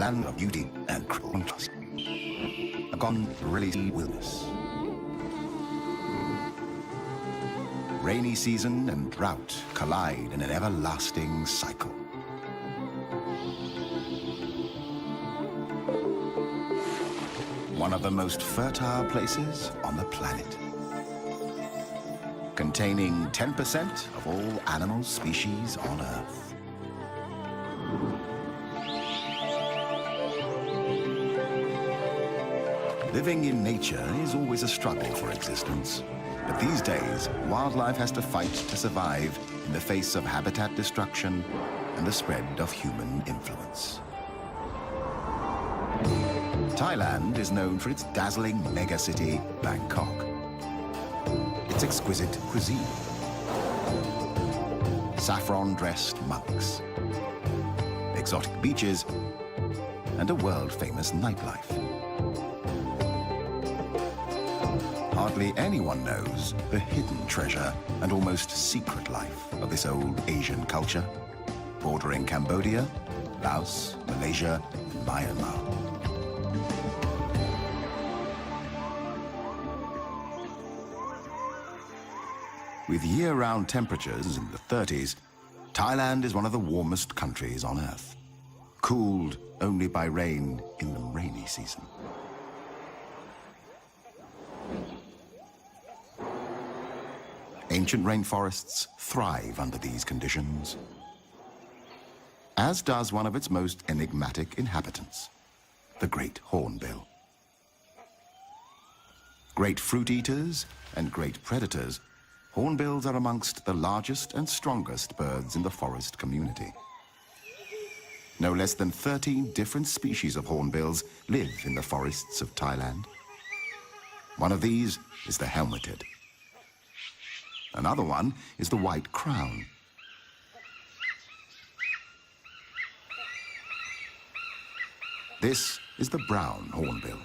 land of beauty and cruel contrast. A gone really wilderness. Rainy season and drought collide in an everlasting cycle. One of the most fertile places on the planet, containing 10% of all animal species on Earth. Living in nature is always a struggle for existence. But these days, wildlife has to fight to survive in the face of habitat destruction and the spread of human influence. Thailand is known for its dazzling megacity, Bangkok. Its exquisite cuisine, saffron-dressed monks, exotic beaches, and a world-famous nightlife. Hardly anyone knows the hidden treasure and almost secret life of this old Asian culture, bordering Cambodia, Laos, Malaysia, and Myanmar. With year-round temperatures in the 30s, Thailand is one of the warmest countries on Earth, cooled only by rain in the rainy season. Ancient rainforests thrive under these conditions, as does one of its most enigmatic inhabitants, the great hornbill. Great fruit eaters and great predators, hornbills are amongst the largest and strongest birds in the forest community. No less than 13 different species of hornbills live in the forests of Thailand. One of these is the helmeted. Another one is the white crown. This is the brown hornbill.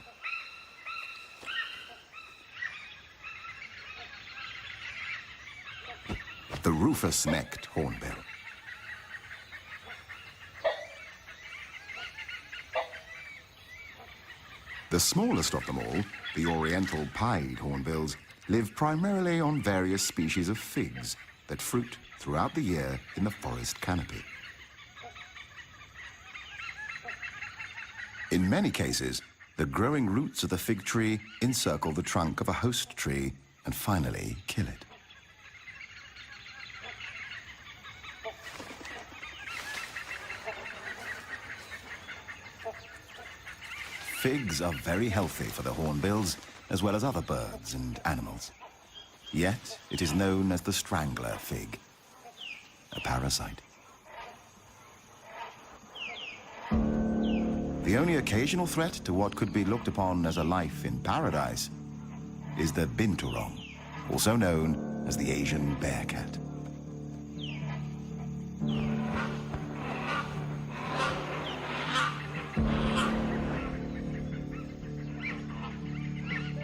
The rufous-necked hornbill. The smallest of them all, the Oriental pied hornbills, live primarily on various species of figs that fruit throughout the year in the forest canopy. In many cases, the growing roots of the fig tree encircle the trunk of a host tree and finally kill it. Figs are very healthy for the hornbills, as well as other birds and animals. Yet, it is known as the strangler fig, a parasite. The only occasional threat to what could be looked upon as a life in paradise is the binturong, also known as the Asian bear cat.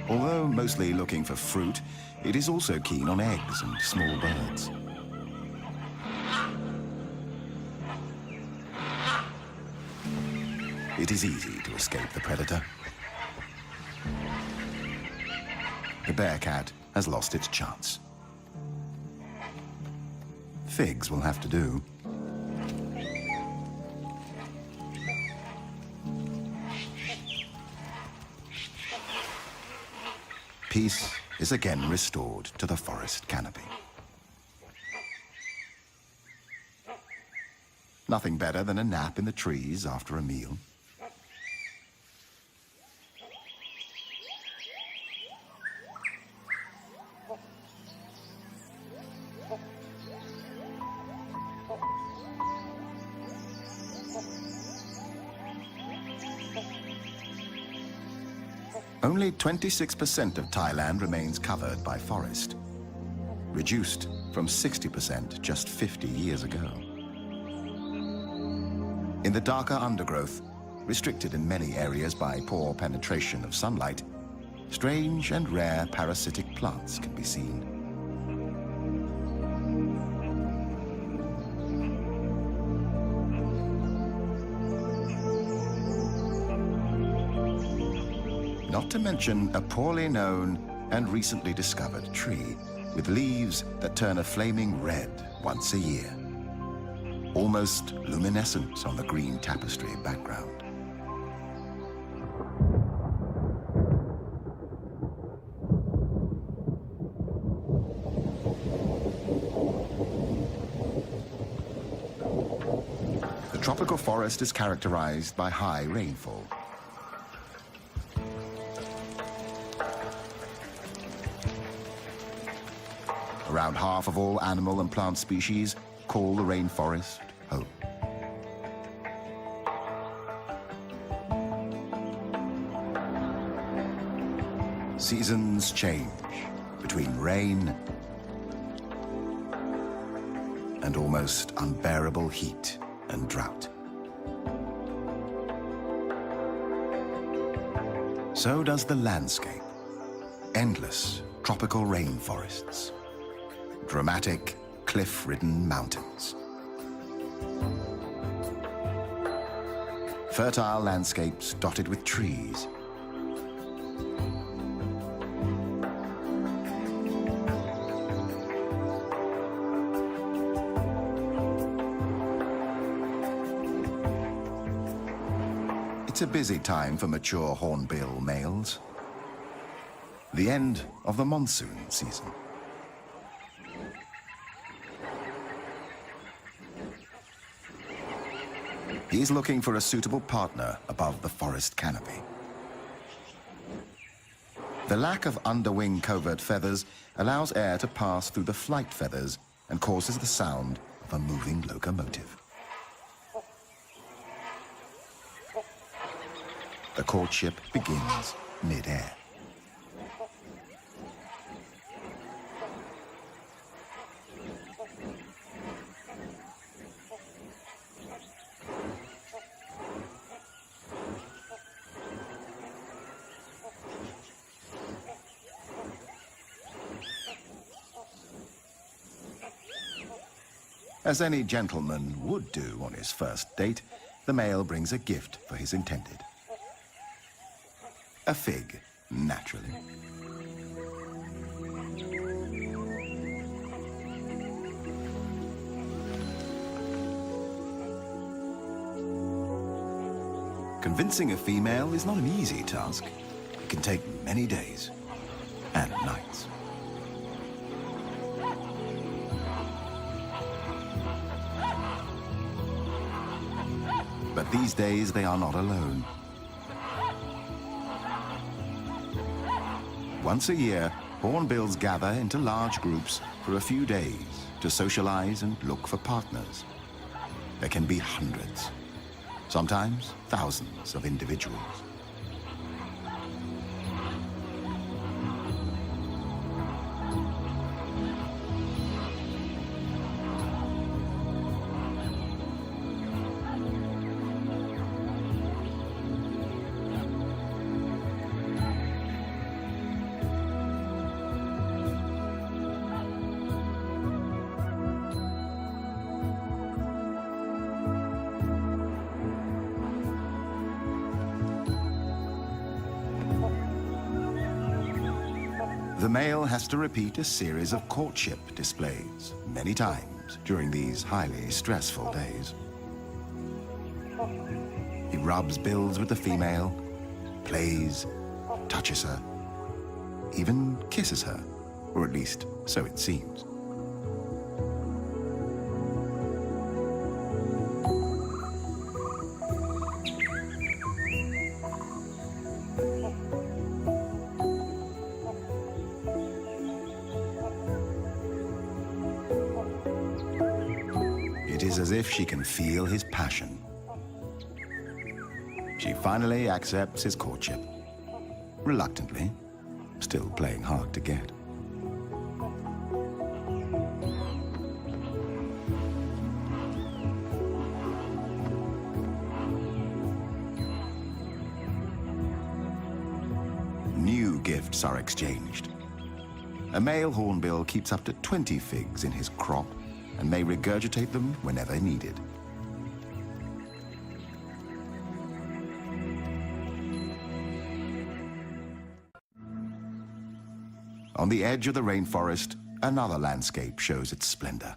Although mostly looking for fruit, it is also keen on eggs and small birds. It is easy to escape the predator. The bear cat has lost its chance. Figs will have to do. Peace is again restored to the forest canopy. Nothing better than a nap in the trees after a meal. Only 26% of Thailand remains covered by forest, reduced from 60% just 50 years ago. In the darker undergrowth, restricted in many areas by poor penetration of sunlight, strange and rare parasitic plants can be seen. not to mention a poorly known and recently discovered tree with leaves that turn a flaming red once a year, almost luminescent on the green tapestry background. The tropical forest is characterized by high rainfall. Around half of all animal and plant species call the rainforest home. Seasons change between rain and almost unbearable heat and drought. So does the landscape. Endless tropical rainforests. Dramatic, cliff-ridden mountains. Fertile landscapes dotted with trees. It's a busy time for mature hornbill males. The end of the monsoon season. He's looking for a suitable partner above the forest canopy. The lack of underwing covert feathers allows air to pass through the flight feathers and causes the sound of a moving locomotive. The courtship begins mid-air. As any gentleman would do on his first date, the male brings a gift for his intended. A fig, naturally. Convincing a female is not an easy task. It can take many days and nights. But these days, they are not alone. Once a year, hornbills gather into large groups for a few days to socialize and look for partners. There can be hundreds, sometimes thousands of individuals. The male has to repeat a series of courtship displays many times during these highly stressful days. He rubs bills with the female, plays, touches her, even kisses her, or at least so it seems. It is as if she can feel his passion. She finally accepts his courtship. Reluctantly, still playing hard to get. New gifts are exchanged. A male hornbill keeps up to 20 figs in his crop and may regurgitate them whenever needed. On the edge of the rainforest, another landscape shows its splendor.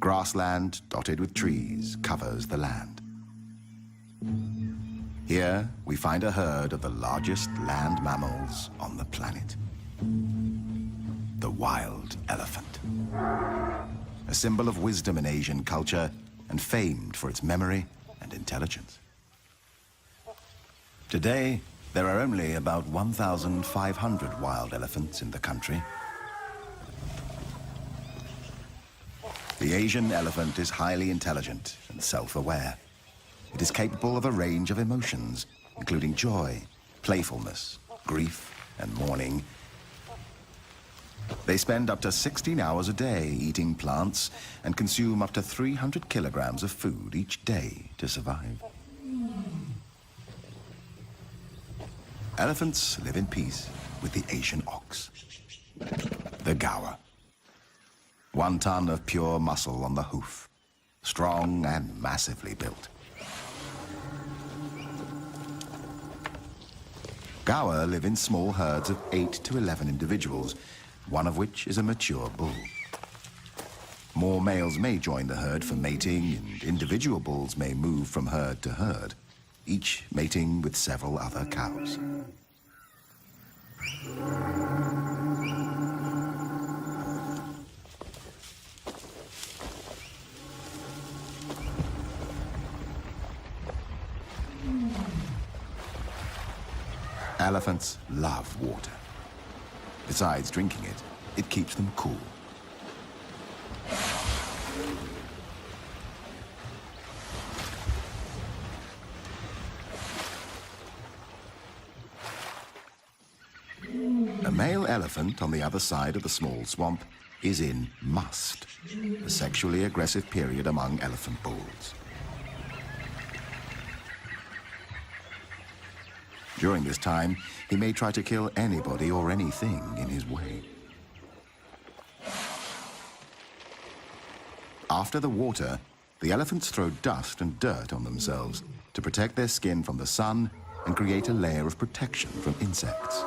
Grassland dotted with trees covers the land. Here, we find a herd of the largest land mammals on the planet. The wild elephant. A symbol of wisdom in Asian culture and famed for its memory and intelligence. Today, there are only about 1,500 wild elephants in the country. The Asian elephant is highly intelligent and self-aware. It is capable of a range of emotions, including joy, playfulness, grief, and mourning. They spend up to 16 hours a day eating plants and consume up to 300 kilograms of food each day to survive. Elephants live in peace with the Asian ox, the gaur. 1 ton of pure muscle on the hoof, strong and massively built. Gaur live in small herds of 8 to 11 individuals, one of which is a mature bull. More males may join the herd for mating, and individual bulls may move from herd to herd, each mating with several other cows. Elephants love water. Besides drinking it, it keeps them cool. A male elephant on the other side of the small swamp is in must, a sexually aggressive period among elephant bulls. During this time, he may try to kill anybody or anything in his way. After the water, the elephants throw dust and dirt on themselves to protect their skin from the sun and create a layer of protection from insects.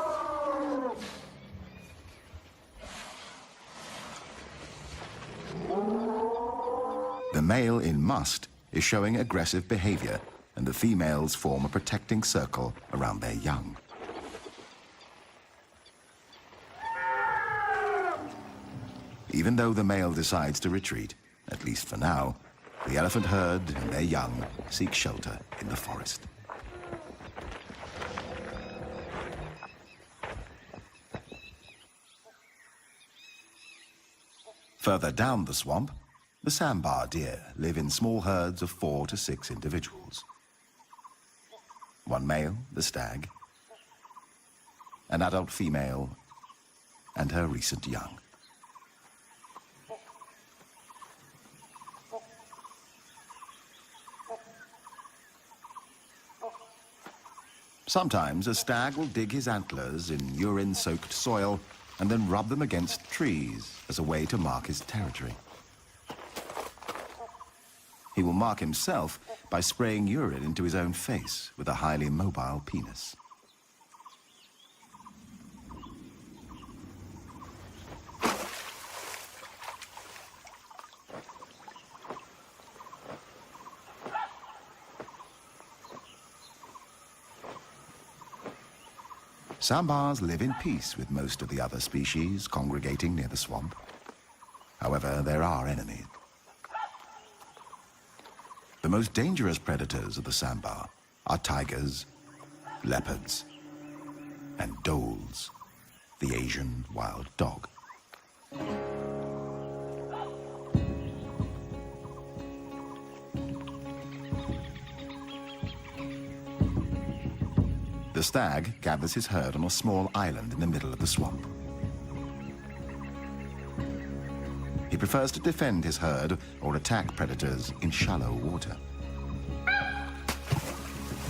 The male in must is showing aggressive behavior, and the females form a protecting circle around their young. Even though the male decides to retreat, at least for now, the elephant herd and their young seek shelter in the forest. Further down the swamp, the sambar deer live in small herds of 4 to 6 individuals. One male, the stag, an adult female, and her recent young. Sometimes a stag will dig his antlers in urine-soaked soil and then rub them against trees as a way to mark his territory. He will mark himself by spraying urine into his own face with a highly mobile penis. Sambars live in peace with most of the other species congregating near the swamp. However, there are enemies. The most dangerous predators of the sambar are tigers, leopards, and dholes, the Asian wild dog. The stag gathers his herd on a small island in the middle of the swamp. He prefers to defend his herd or attack predators in shallow water.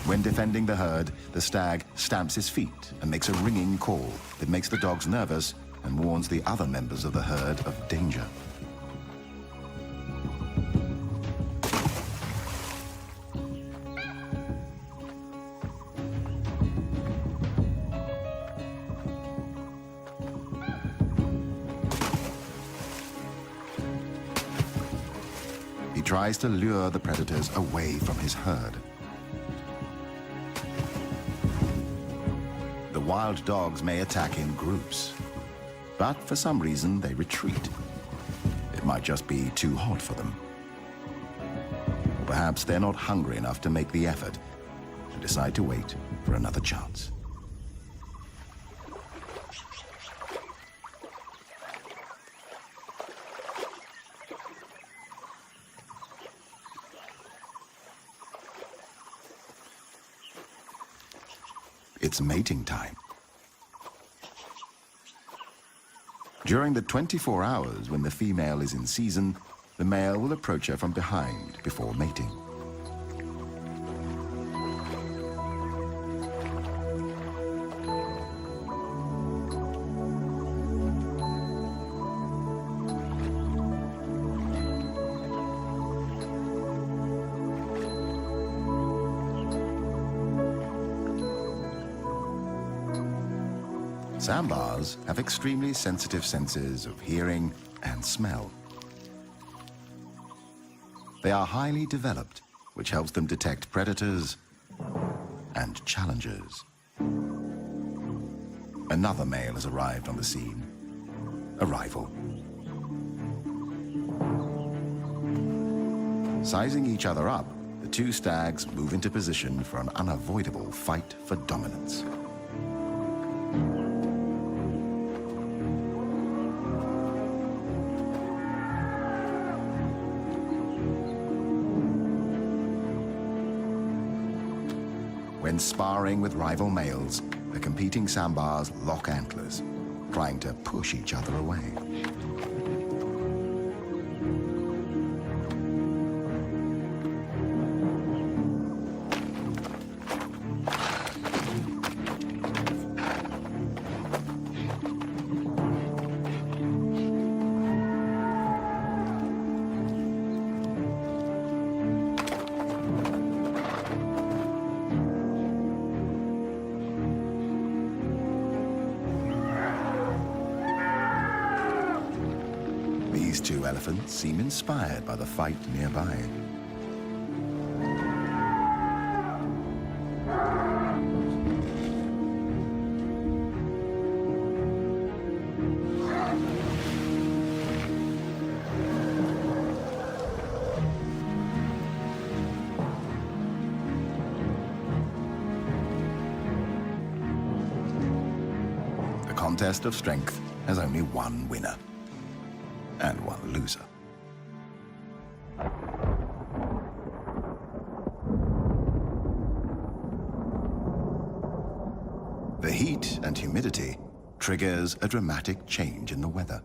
When defending the herd, the stag stamps his feet and makes a ringing call that makes the dogs nervous and warns the other members of the herd of danger. He tries to lure the predators away from his herd. The wild dogs may attack in groups, but for some reason they retreat. It might just be too hot for them. Or perhaps they're not hungry enough to make the effort and decide to wait for another chance. It's mating time. During the 24 hours when the female is in season, the male will approach her from behind before mating. Sandbars have extremely sensitive senses of hearing and smell. They are highly developed, which helps them detect predators and challengers. Another male has arrived on the scene, a rival. Sizing each other up, the two stags move into position for an unavoidable fight for dominance. When sparring with rival males, the competing sandbars lock antlers, trying to push each other away. These two elephants seem inspired by the fight nearby. The contest of strength has only one winner and one loser. The heat and humidity triggers a dramatic change in the weather.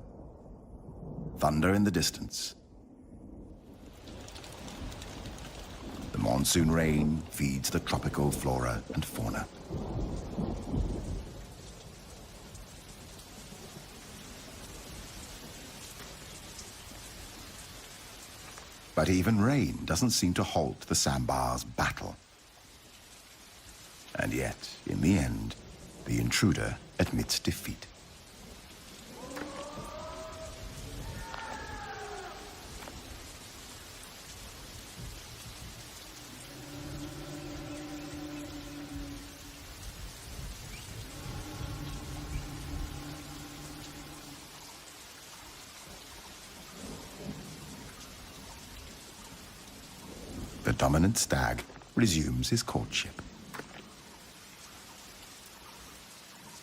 Thunder in the distance. The monsoon rain feeds the tropical flora and fauna. But even rain doesn't seem to halt the sandbar's battle. And yet, in the end, the intruder admits defeat. The dominant stag resumes his courtship.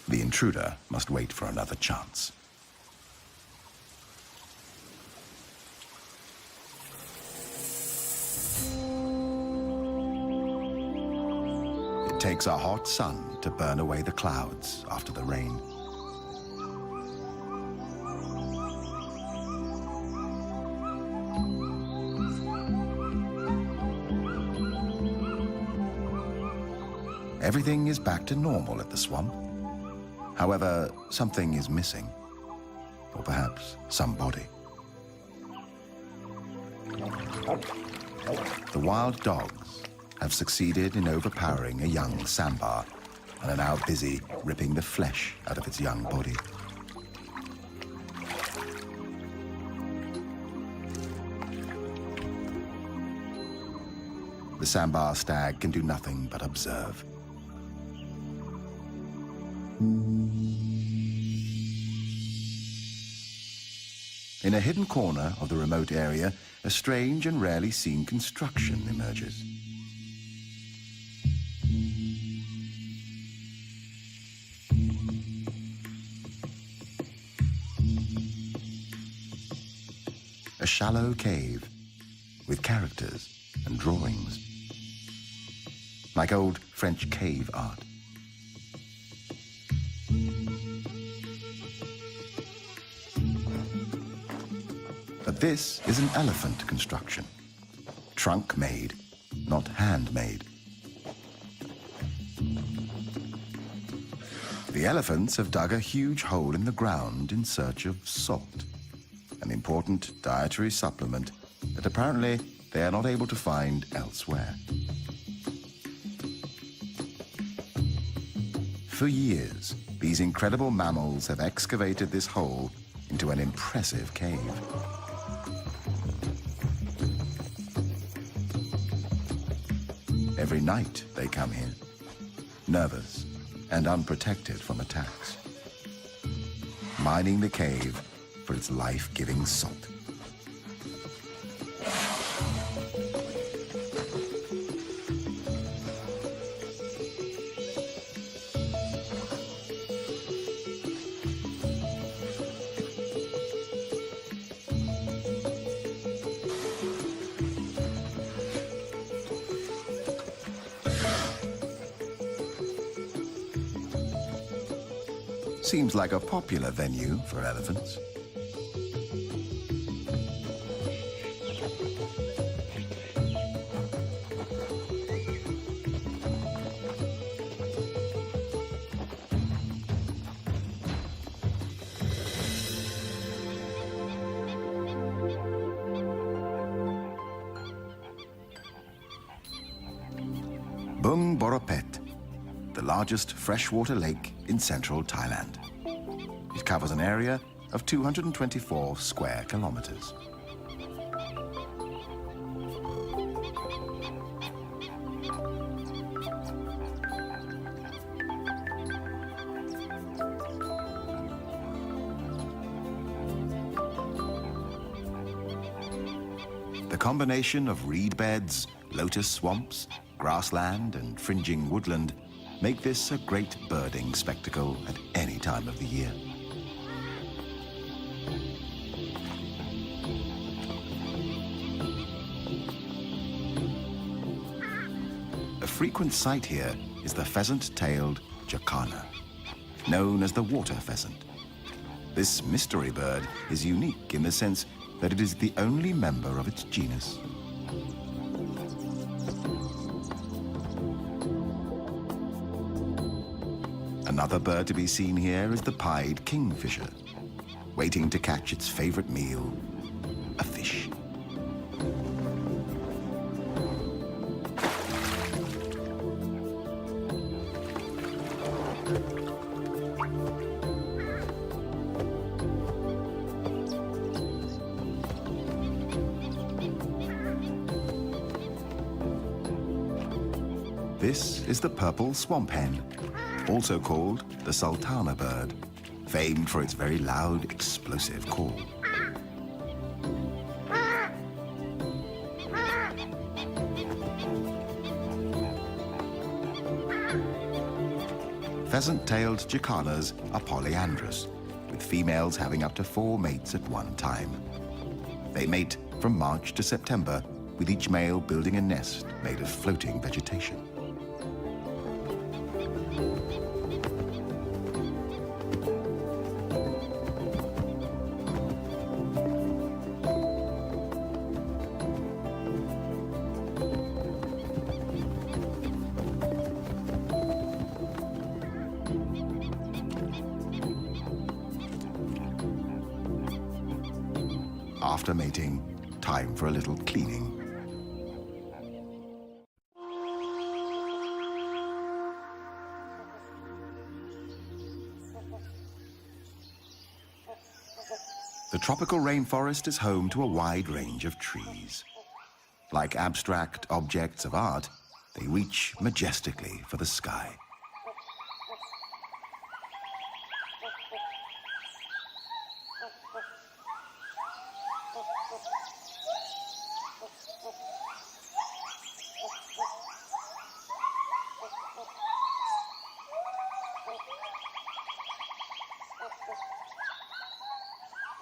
The intruder must wait for another chance. It takes a hot sun to burn away the clouds after the rain. Everything is back to normal at the swamp. However, something is missing. Or perhaps somebody. The wild dogs have succeeded in overpowering a young sandbar and are now busy ripping the flesh out of its young body. the sambar stag can do nothing but observe. In a hidden corner of the remote area, a strange and rarely seen construction emerges. A shallow cave with characters and drawings, like old French cave art. But this is an elephant construction, trunk-made, not handmade. The elephants have dug a huge hole in the ground in search of salt, an important dietary supplement that apparently they are not able to find elsewhere. For years, these incredible mammals have excavated this hole into an impressive cave. Every night they come here, nervous and unprotected from attacks, mining the cave for its life-giving salt. Seems like a popular venue for elephants. Bung Borapet, the largest freshwater lake in central Thailand. It covers an area of 224 square kilometers. The combination of reed beds, lotus swamps, grassland and fringing woodland make this a great birding spectacle at any time of the year. A frequent sight here is the pheasant-tailed jacana, known as the water pheasant. This mystery bird is unique in the sense that it is the only member of its genus. Another bird to be seen here is the pied kingfisher, waiting to catch its favorite meal, a fish. This is the purple swamp hen, also called the sultana bird, famed for its very loud, explosive call. Pheasant-tailed jacanas are polyandrous, with females having up to 4 mates at one time. They mate from March to September, with each male building a nest made of floating vegetation. After mating, time for a little cleaning. The tropical rainforest is home to a wide range of trees. Like abstract objects of art, they reach majestically for the sky.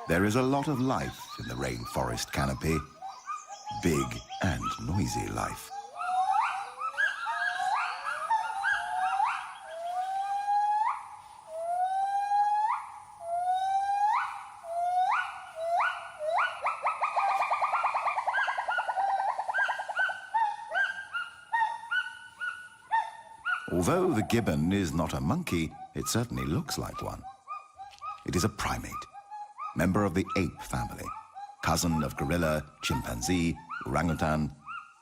There is a lot of life in the rainforest canopy, big and noisy life. Although the gibbon is not a monkey, it certainly looks like one. It is a primate, member of the ape family, cousin of gorilla, chimpanzee, orangutan,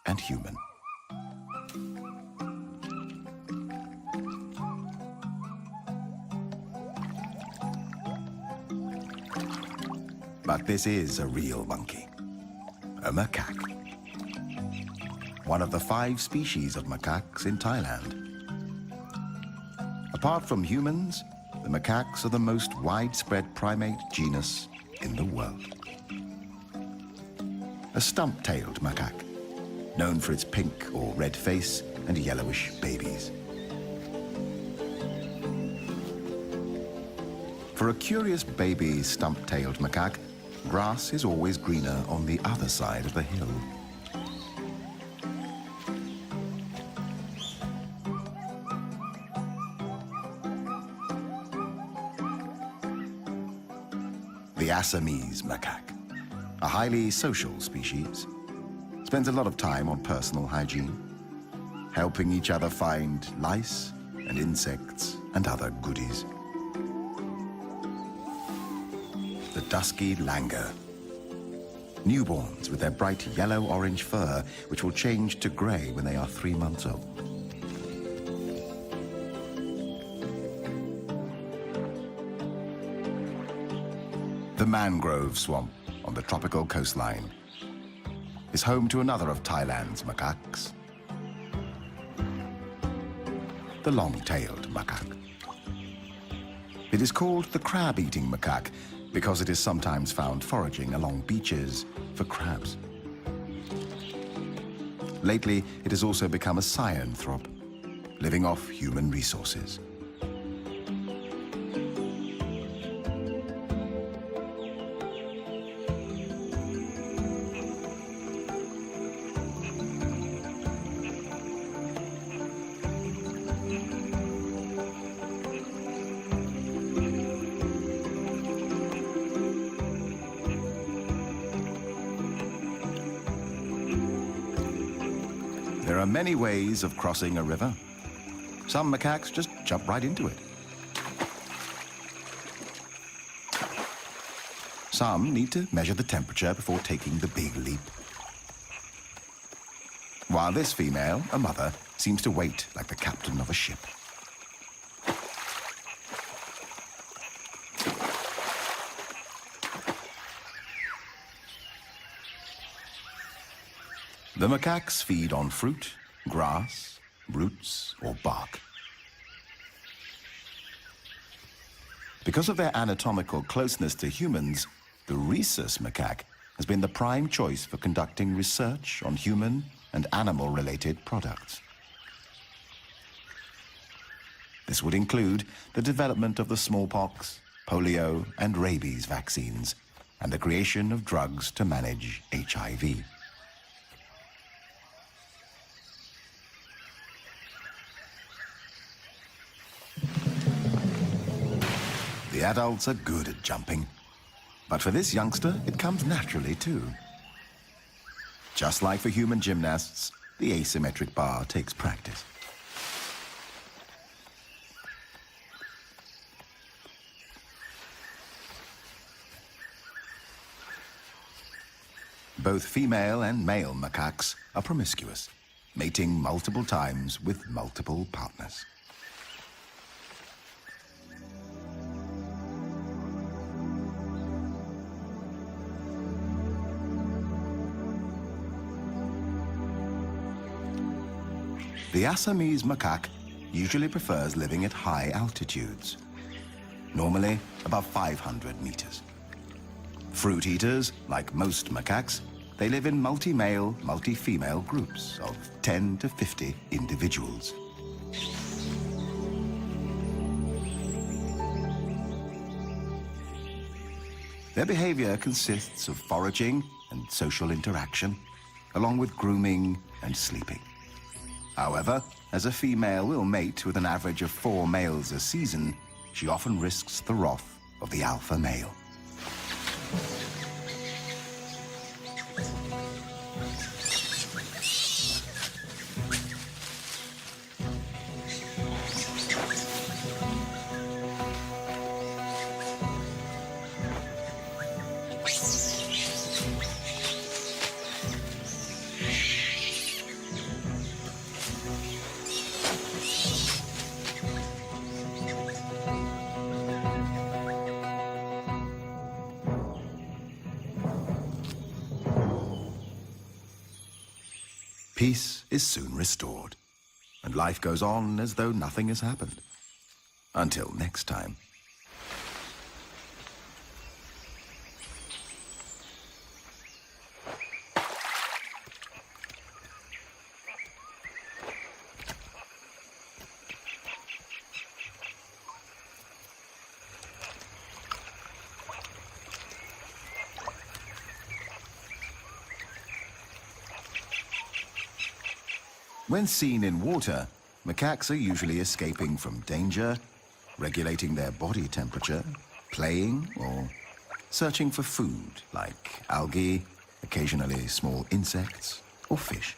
and human. But this is a real monkey, a macaque. One of the 5 species of macaques in Thailand. Apart from humans, the macaques are the most widespread primate genus in the world. A stump-tailed macaque, known for its pink or red face and yellowish babies. For a curious baby stump-tailed macaque, grass is always greener on the other side of the hill. The Assamese macaque, a highly social species, spends a lot of time on personal hygiene, helping each other find lice and insects and other goodies. The dusky langur, newborns with their bright yellow-orange fur, which will change to grey when they are 3 months old. The mangrove swamp on the tropical coastline is home to another of Thailand's macaques, the long-tailed macaque. It is called the crab-eating macaque because it is sometimes found foraging along beaches for crabs. Lately, it has also become a cyanthrope, living off human resources. There are many ways of crossing a river. Some macaques just jump right into it. Some need to measure the temperature before taking the big leap. While this female, a mother, seems to wait like the captain of a ship. The macaques feed on fruit, grass, roots, or bark. Because of their anatomical closeness to humans, the rhesus macaque has been the prime choice for conducting research on human and animal-related products. This would include the development of the smallpox, polio, and rabies vaccines, and the creation of drugs to manage HIV. The adults are good at jumping, but for this youngster, it comes naturally too. Just like for human gymnasts, the asymmetric bar takes practice. Both female and male macaques are promiscuous, mating multiple times with multiple partners. The Assamese macaque usually prefers living at high altitudes, normally above 500 meters. Fruit eaters, like most macaques, they live in multi-male, multi-female groups of 10 to 50 individuals. Their behavior consists of foraging and social interaction, along with grooming and sleeping. However, as a female will mate with an average of 4 males a season, she often risks the wrath of the alpha male. Peace is soon restored, and life goes on as though nothing has happened. Until next time. When seen in water, macaques are usually escaping from danger, regulating their body temperature, playing, or searching for food like algae, occasionally small insects, or fish.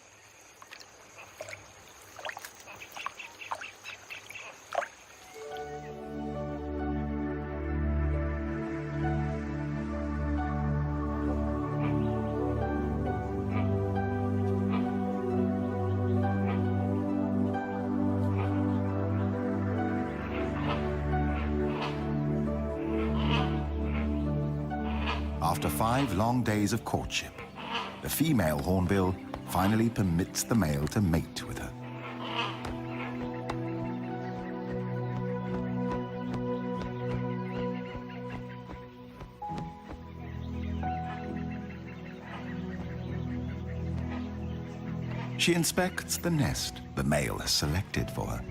After 5 long days of courtship, the female hornbill finally permits the male to mate with her. She inspects the nest the male has selected for her.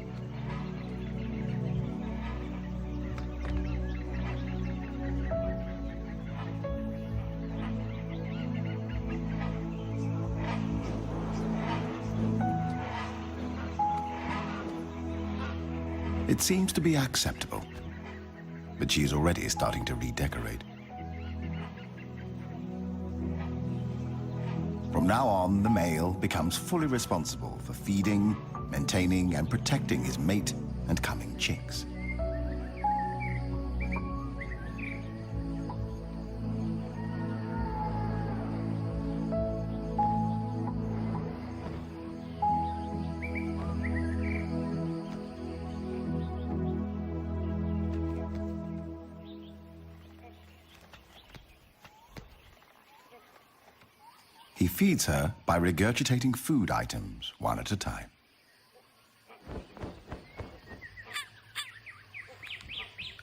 It seems to be acceptable, but she is already starting to redecorate. From now on, the male becomes fully responsible for feeding, maintaining, and protecting his mate and coming chicks. He feeds her by regurgitating food items one at a time.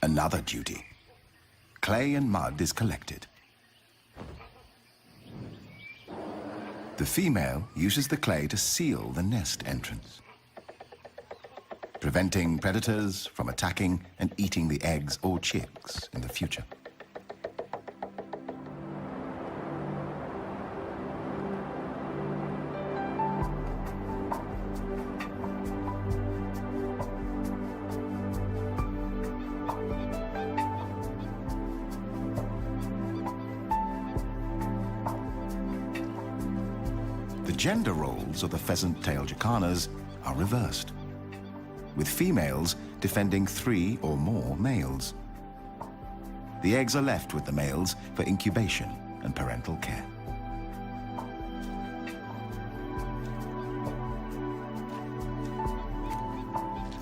Another duty. Clay and mud is collected. The female uses the clay to seal the nest entrance, preventing predators from attacking and eating the eggs or chicks in the future. The gender roles of the pheasant-tailed jacanas are reversed, with females defending 3 or more males. The eggs are left with the males for incubation and parental care.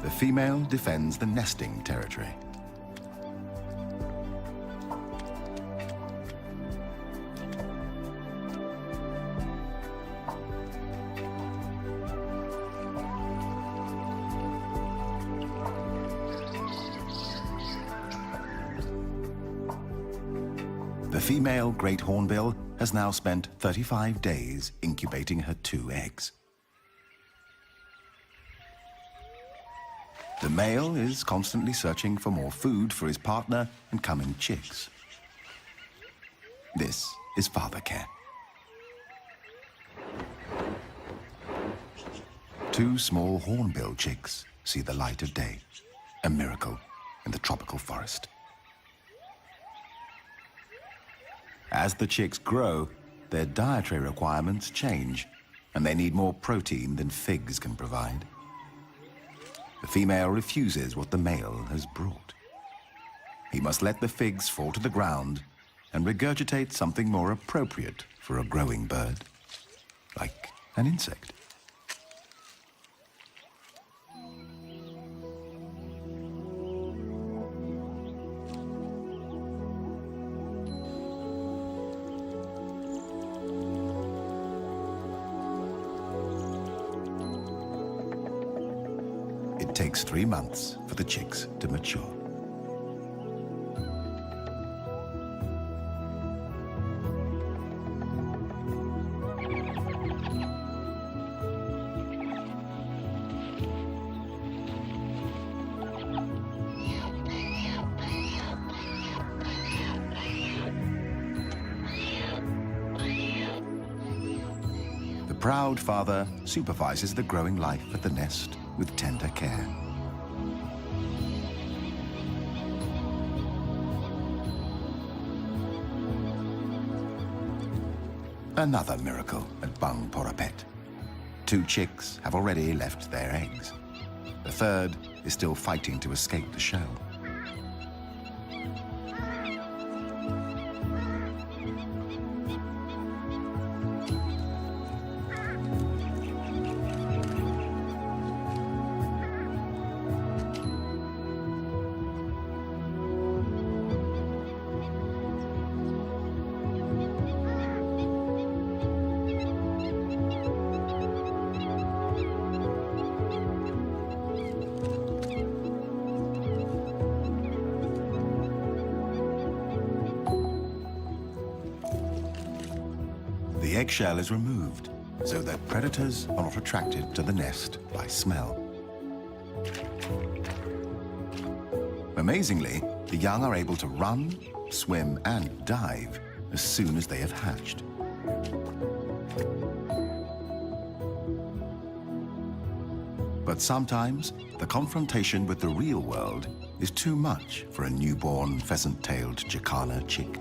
The female defends the nesting territory. female great hornbill has now spent 35 days incubating her 2 eggs. The male is constantly searching for more food for his partner and coming chicks. This is father care. 2 small hornbill chicks see the light of day, a miracle in the tropical forest. As the chicks grow, their dietary requirements change, and they need more protein than figs can provide. The female refuses what the male has brought. He must let the figs fall to the ground and regurgitate something more appropriate for a growing bird, like an insect. It takes 3 months for the chicks to mature. The proud father supervises the growing life at the nest with tender care. Another miracle at Bang Porapet. 2 chicks have already left their eggs. The third is still fighting to escape the shell. The eggshell is removed so that predators are not attracted to the nest by smell. Amazingly, the young are able to run, swim, and dive as soon as they have hatched. But sometimes, the confrontation with the real world is too much for a newborn pheasant-tailed Jacana chick.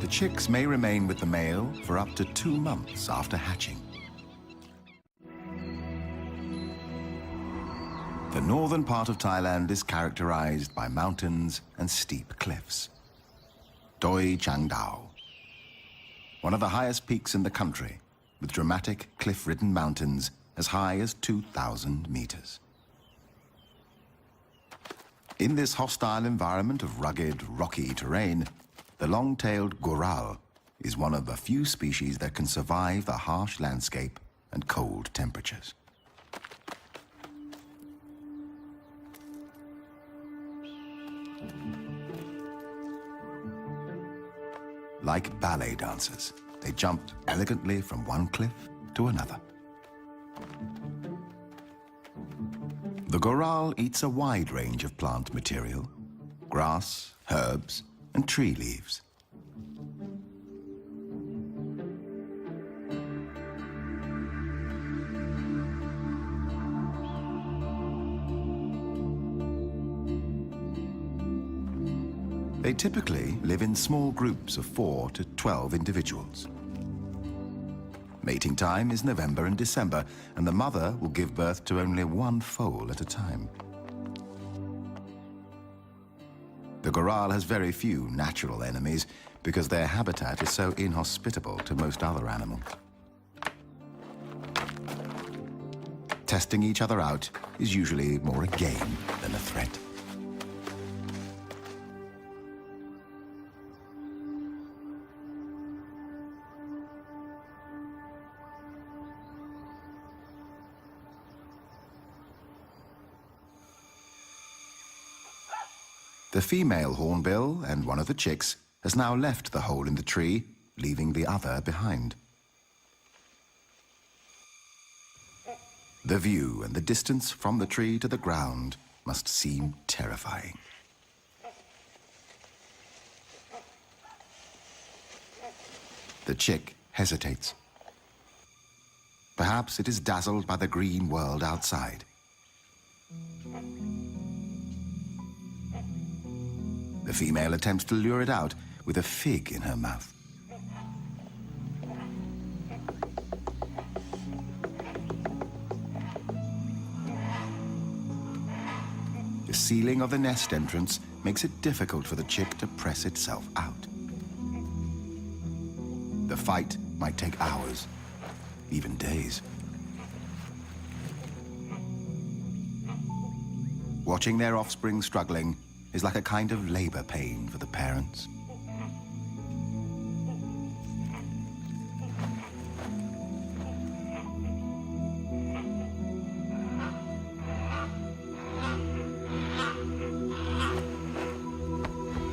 The chicks may remain with the male for up to 2 months after hatching. The northern part of Thailand is characterized by mountains and steep cliffs. Doi Chang Dao, one of the highest peaks in the country, with dramatic cliff-ridden mountains as high as 2,000 meters. In this hostile environment of rugged, rocky terrain, the long-tailed goral is one of the few species that can survive the harsh landscape and cold temperatures. Like ballet dancers, they jumped elegantly from one cliff to another. The goral eats a wide range of plant material: grass, herbs, and tree leaves. They typically live in small groups of 4 to 12 individuals. Mating time is November and December, and the mother will give birth to only 1 foal at a time. The goral has very few natural enemies because their habitat is so inhospitable to most other animals. Testing each other out is usually more a game than a threat. The female hornbill and one of the chicks has now left the hole in the tree, leaving the other behind. The view and the distance from the tree to the ground must seem terrifying. The chick hesitates. Perhaps it is dazzled by the green world outside. The female attempts to lure it out with a fig in her mouth. The sealing of the nest entrance makes it difficult for the chick to press itself out. The fight might take hours, even days. Watching their offspring struggling is like a kind of labor pain for the parents.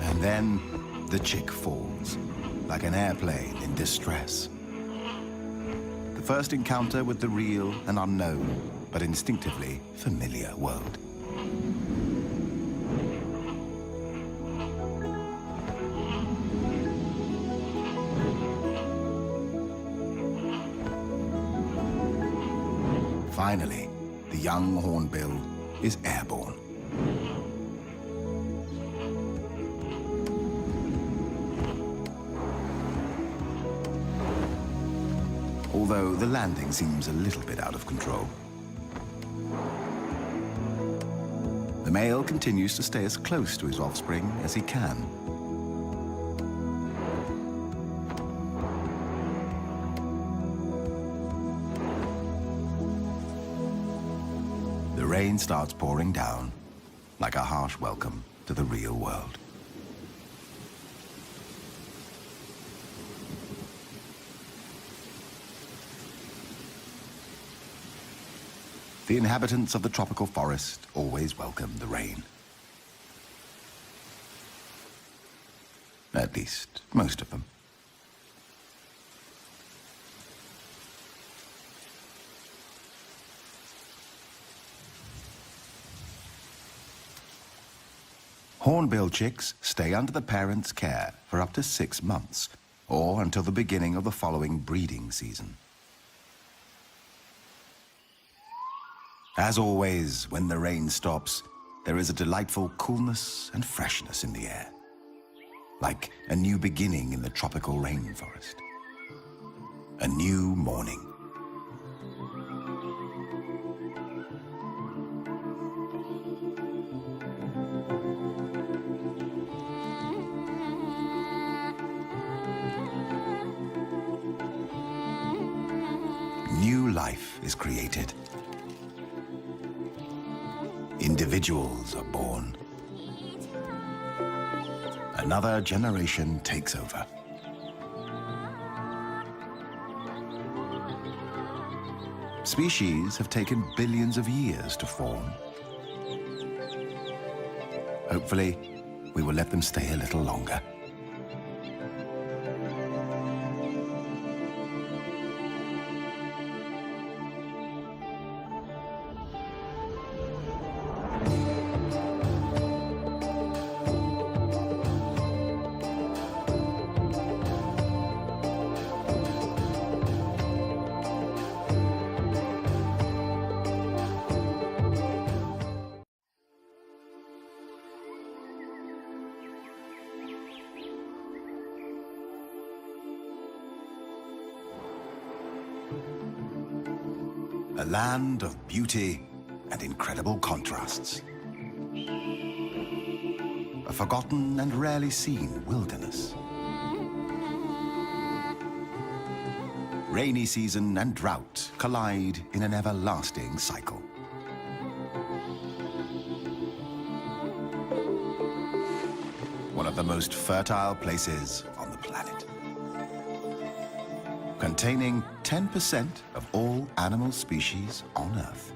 And then the chick falls, like an airplane in distress. The first encounter with the real and unknown, but instinctively familiar world. Finally, the young hornbill is airborne. Although the landing seems a little bit out of control. The male continues to stay as close to his offspring as he can. The rain starts pouring down, like a harsh welcome to the real world. The inhabitants of the tropical forest always welcome the rain. At least, most of them. Hornbill chicks stay under the parents' care for up to 6 months, or until the beginning of the following breeding season. As always, when the rain stops, there is a delightful coolness and freshness in the air, like a new beginning in the tropical rainforest. A new morning. New life is created. Individuals are born. Another generation takes over. Species have taken billions of years to form. Hopefully, we will let them stay a little longer. A land of beauty and incredible contrasts. A forgotten and rarely seen wilderness. Rainy season and drought collide in an everlasting cycle. One of the most fertile places on the planet. Containing 10% of all animal species on Earth.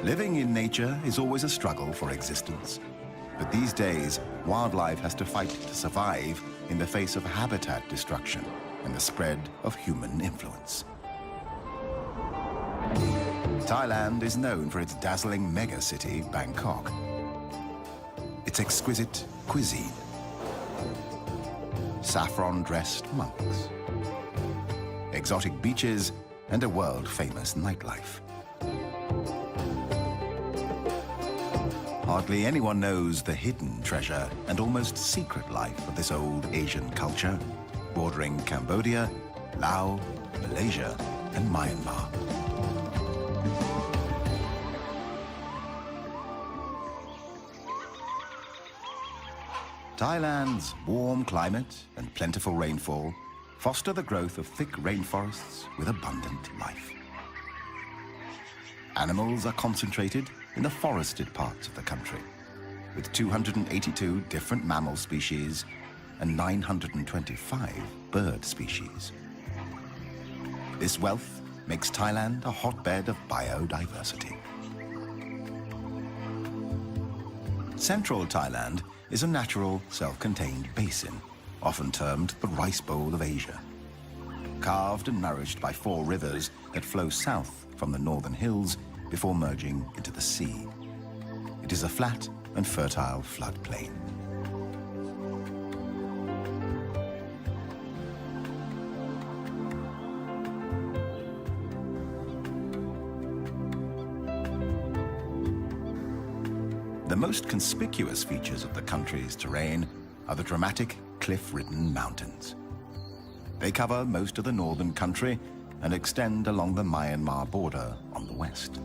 Living in nature is always a struggle for existence. But these days, wildlife has to fight to survive in the face of habitat destruction and the spread of human influence. Thailand is known for its dazzling mega-city, Bangkok. Its exquisite cuisine, saffron-dressed monks, exotic beaches, and a world-famous nightlife. Hardly anyone knows the hidden treasure and almost secret life of this old Asian culture, bordering Cambodia, Laos, Malaysia, and Myanmar. Thailand's warm climate and plentiful rainfall foster the growth of thick rainforests with abundant life. Animals are concentrated in the forested parts of the country, with 282 different mammal species and 925 bird species. This wealth makes Thailand a hotbed of biodiversity. Central Thailand is a natural, self-contained basin, often termed the Rice Bowl of Asia. Carved and nourished by 4 rivers that flow south from the northern hills before merging into the sea. It is a flat and fertile floodplain. The most conspicuous features of the country's terrain are the dramatic cliff-ridden mountains. They cover most of the northern country and extend along the Myanmar border on the west.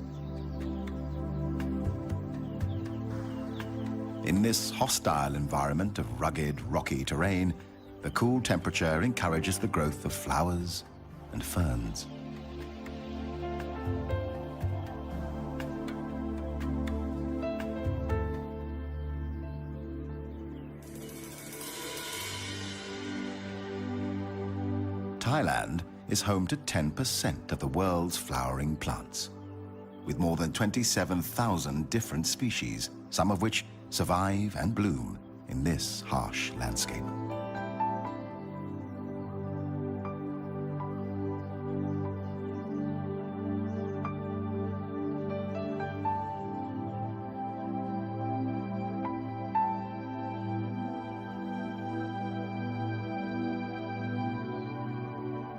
In this hostile environment of rugged, rocky terrain, the cool temperature encourages the growth of flowers and ferns. Thailand is home to 10% of the world's flowering plants, with more than 27,000 different species, some of which survive and bloom in this harsh landscape.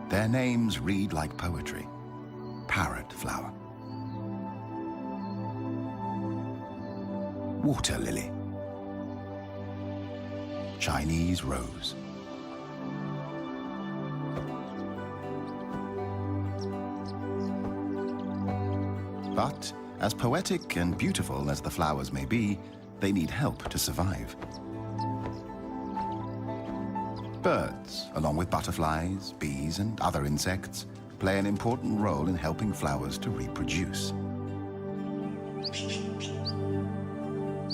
Their names read like poetry. Parrot flower, water lily, Chinese rose, but as poetic and beautiful as the flowers may be, they need help to survive. Birds, along with butterflies, bees, and other insects, play an important role in helping flowers to reproduce.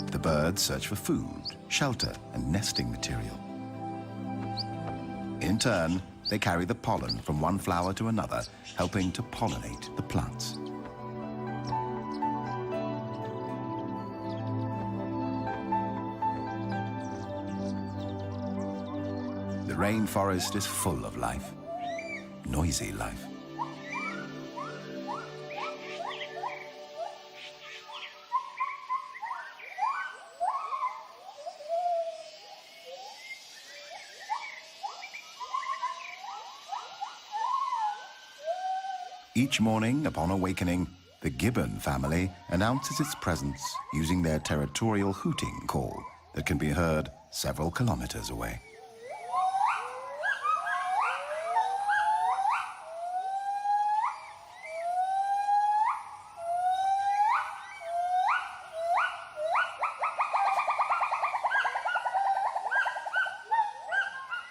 The birds search for food, shelter, and nesting material. In turn, they carry the pollen from one flower to another, helping to pollinate the plants. The rainforest is full of life, noisy life. Each morning, upon awakening, the gibbon family announces its presence using their territorial hooting call that can be heard several kilometers away.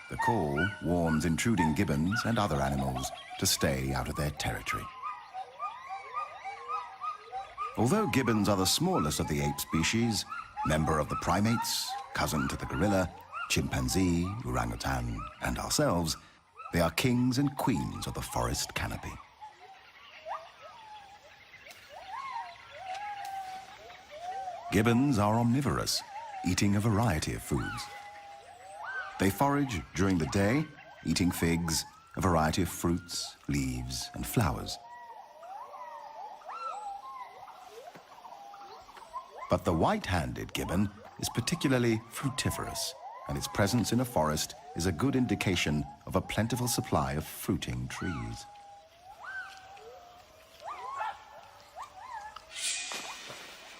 The call warns intruding gibbons and other animals to stay out of their territory. Although gibbons are the smallest of the ape species, member of the primates, cousin to the gorilla, chimpanzee, orangutan, and ourselves, they are kings and queens of the forest canopy. Gibbons are omnivorous, eating a variety of foods. They forage during the day, eating figs, a variety of fruits, leaves, and flowers. But the white-handed gibbon is particularly fruitiferous, and its presence in a forest is a good indication of a plentiful supply of fruiting trees.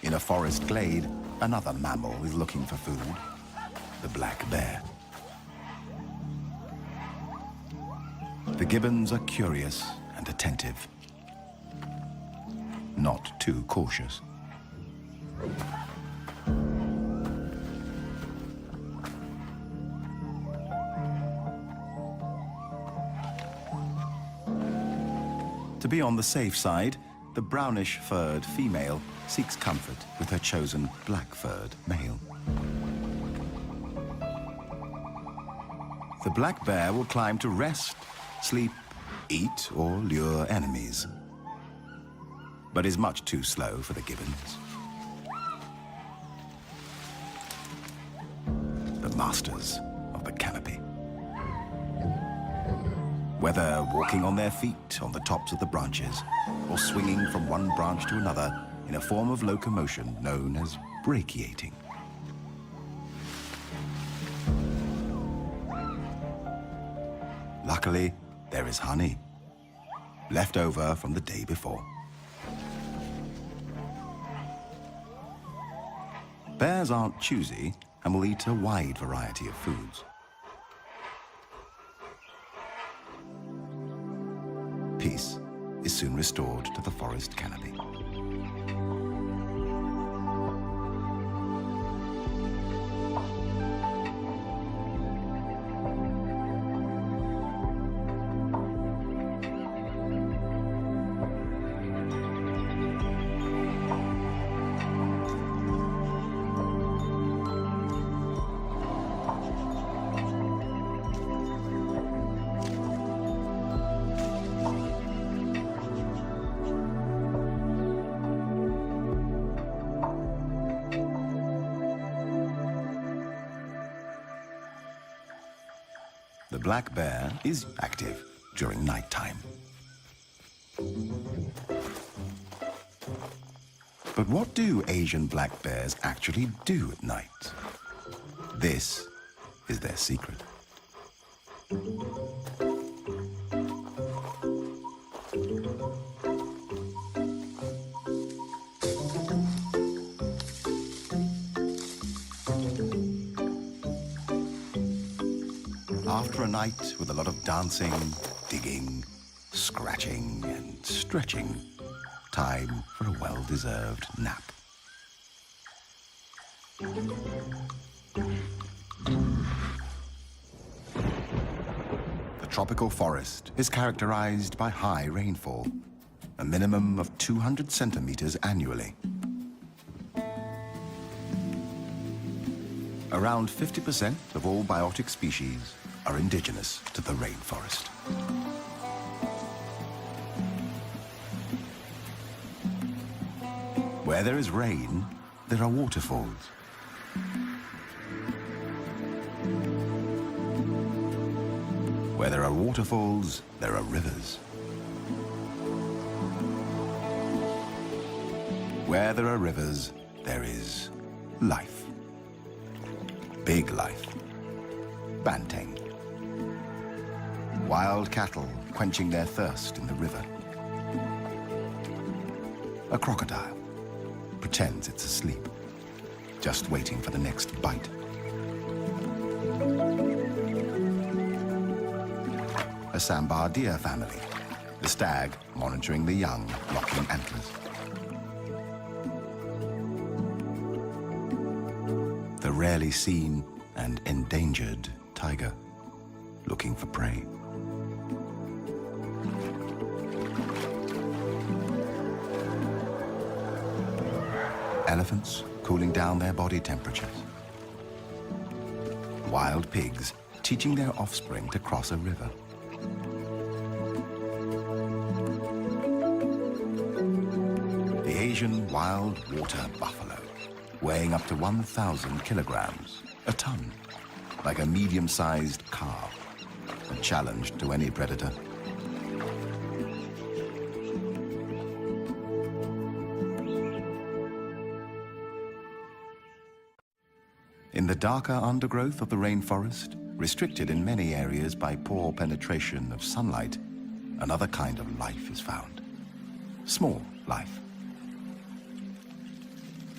In a forest glade, another mammal is looking for food, the black bear. The gibbons are curious and attentive, not too cautious. To be on the safe side, the brownish-furred female seeks comfort with her chosen black-furred male. The black bear will climb to rest, sleep, eat, or lure enemies, but is much too slow for the gibbons. The masters of the canopy. Whether walking on their feet on the tops of the branches or swinging from one branch to another in a form of locomotion known as brachiating. Luckily, there is honey, left over from the day before. Bears aren't choosy and will eat a wide variety of foods. Peace is soon restored to the forest canopy. The black bear is active during nighttime. But what do Asian black bears actually do at night? This is their secret. After a night with a lot of dancing, digging, scratching, and stretching, time for a well-deserved nap. The tropical forest is characterized by high rainfall, a minimum of 200 centimeters annually. Around 50% of all biotic species are indigenous to the rainforest. Where there is rain, there are waterfalls. Where there are waterfalls, there are rivers. Where there are rivers, there is life. Big life. Banteng. Wild cattle quenching their thirst in the river. A crocodile pretends it's asleep, just waiting for the next bite. A sambar deer family, the stag monitoring the young, locking antlers. The rarely seen and endangered tiger, looking for prey. Elephants cooling down their body temperatures. Wild pigs teaching their offspring to cross a river. The Asian wild water buffalo, weighing up to 1,000 kilograms, a ton, like a medium-sized car, a challenge to any predator. In the darker undergrowth of the rainforest, restricted in many areas by poor penetration of sunlight, another kind of life is found. Small life.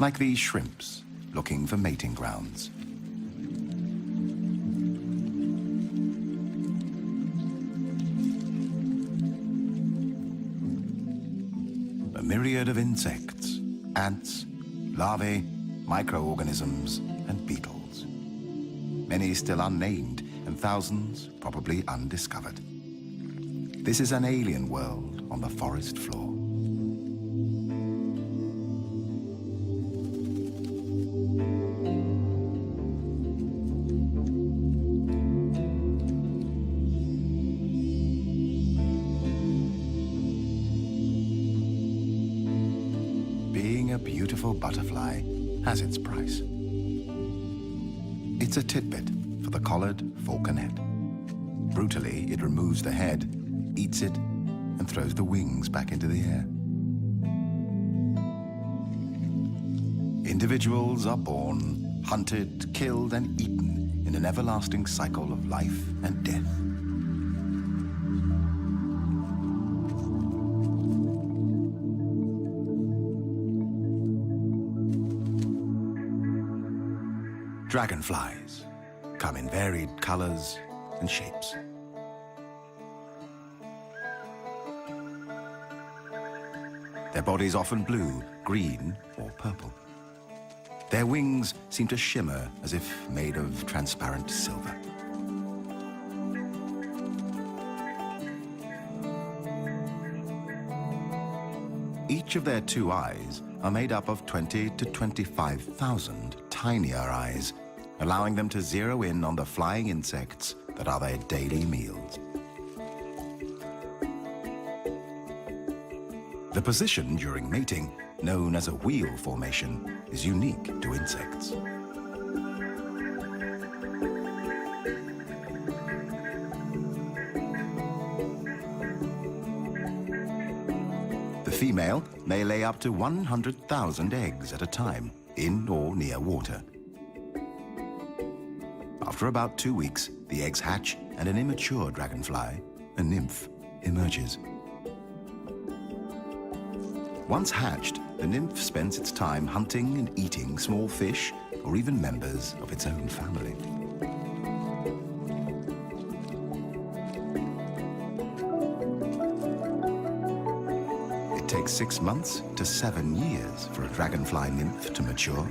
Like these shrimps, looking for mating grounds. A myriad of insects, ants, larvae, microorganisms, and beetles. Many still unnamed, and thousands probably undiscovered. This is an alien world on the forest floor. Being a beautiful butterfly has its price. It's a tidbit for the collared falconet. Brutally, it removes the head, eats it, and throws the wings back into the air. Individuals are born, hunted, killed, and eaten in an everlasting cycle of life and death. Dragonflies come in varied colors and shapes. Their bodies often blue, green, or purple. Their wings seem to shimmer as if made of transparent silver. Each of their two eyes are made up of 20 to 25,000 tinier eyes, allowing them to zero in on the flying insects that are their daily meals. The position during mating, known as a wheel formation, is unique to insects. The female may lay up to 100,000 eggs at a time, in or near water. After about 2 weeks, the eggs hatch and an immature dragonfly, a nymph, emerges. Once hatched, the nymph spends its time hunting and eating small fish or even members of its own family. It takes 6 months to 7 years for a dragonfly nymph to mature.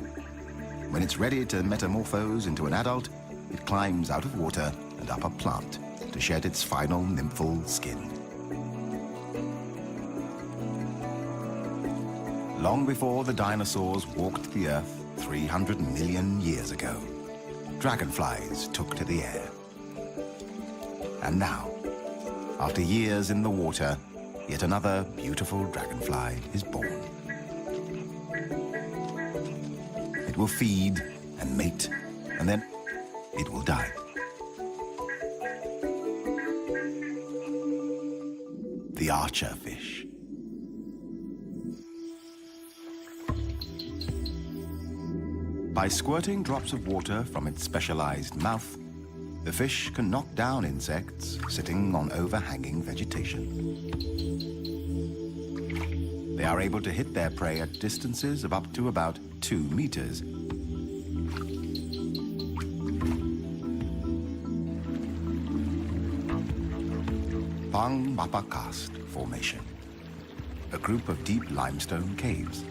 When it's ready to metamorphose into an adult, it climbs out of water and up a plant to shed its final nymphal skin. Long before the dinosaurs walked the Earth 300 million years ago, dragonflies took to the air. And now, after years in the water, yet another beautiful dragonfly is born. It will feed and mate, and then it will die. The archer fish. By squirting drops of water from its specialized mouth, the fish can knock down insects sitting on overhanging vegetation. They are able to hit their prey at distances of up to about 2 meters. Pang Mapa Karst Formation, a group of deep limestone caves.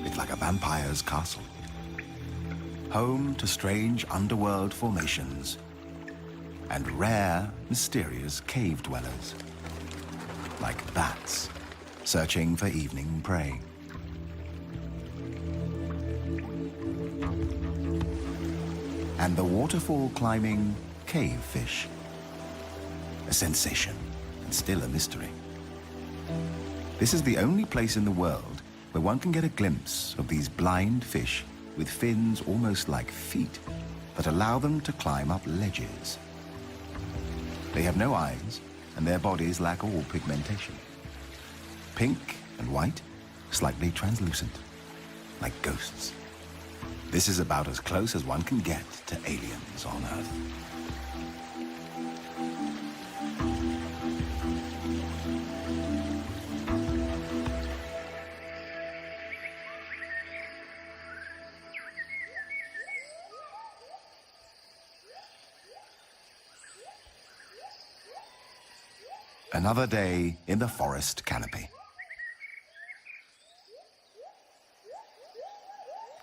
It's like a vampire's castle, home to strange underworld formations and rare, mysterious cave dwellers, like bats searching for evening prey. And the waterfall climbing cave fish, a sensation and still a mystery. This is the only place in the world where one can get a glimpse of these blind fish with fins almost like feet that allow them to climb up ledges. They have no eyes, and their bodies lack all pigmentation. Pink and white, slightly translucent, like ghosts. This is about as close as one can get to aliens on Earth. Another day in the forest canopy.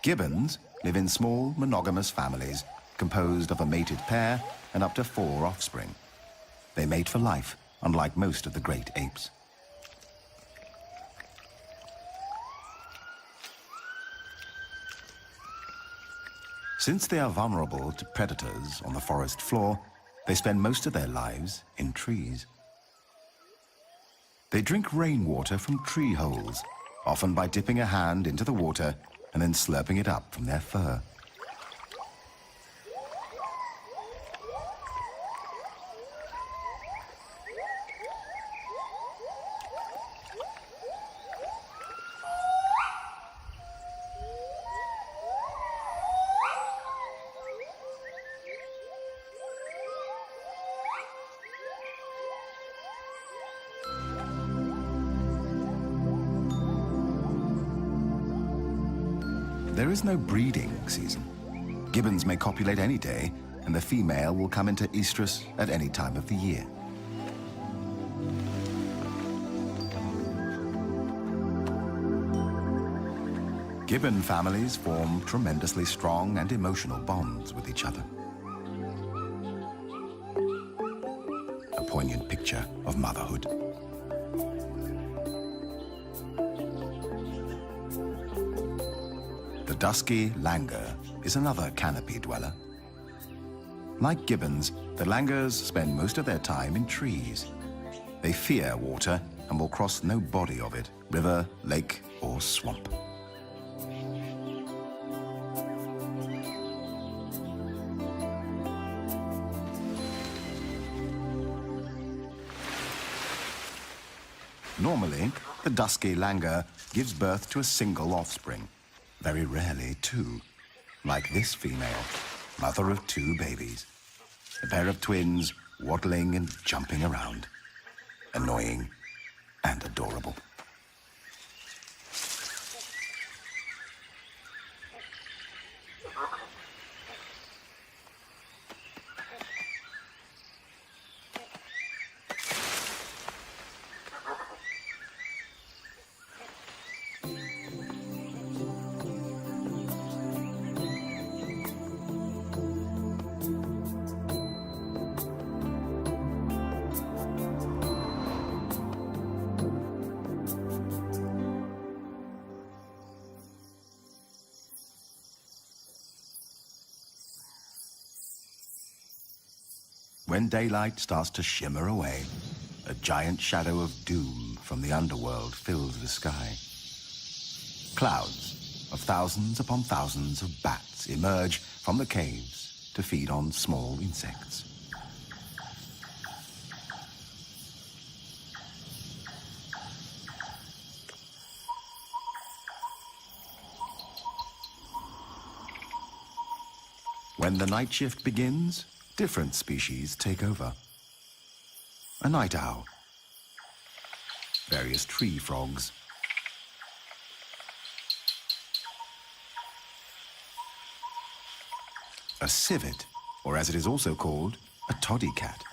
Gibbons live in small, monogamous families composed of a mated pair and up to 4 offspring. They mate for life, unlike most of the great apes. Since they are vulnerable to predators on the forest floor, they spend most of their lives in trees. They drink rainwater from tree holes, often by dipping a hand into the water and then slurping it up from their fur. There is no breeding season. Gibbons may copulate any day, and the female will come into estrus at any time of the year. Gibbon families form tremendously strong and emotional bonds with each other. A poignant picture of motherhood. The dusky langur is another canopy dweller. Like gibbons, the langurs spend most of their time in trees. They fear water and will cross no body of it, river, lake, or swamp. Normally, the dusky langur gives birth to a single offspring. Very rarely 2, like this female, mother of 2 babies. A pair of twins waddling and jumping around. Annoying and adorable. When daylight starts to shimmer away, a giant shadow of doom from the underworld fills the sky. Clouds of thousands upon thousands of bats emerge from the caves to feed on small insects. When the night shift begins, different species take over. A night owl, various tree frogs, a civet, or as it is also called, a toddy cat,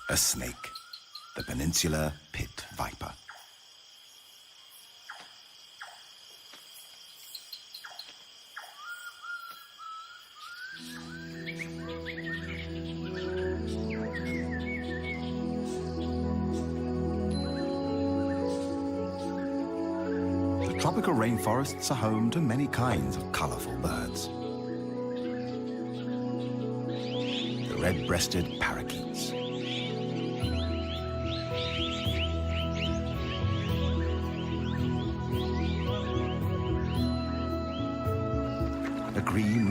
a snake, the peninsular pit viper. Tropical rainforests are home to many kinds of colorful birds. The red-breasted parakeets.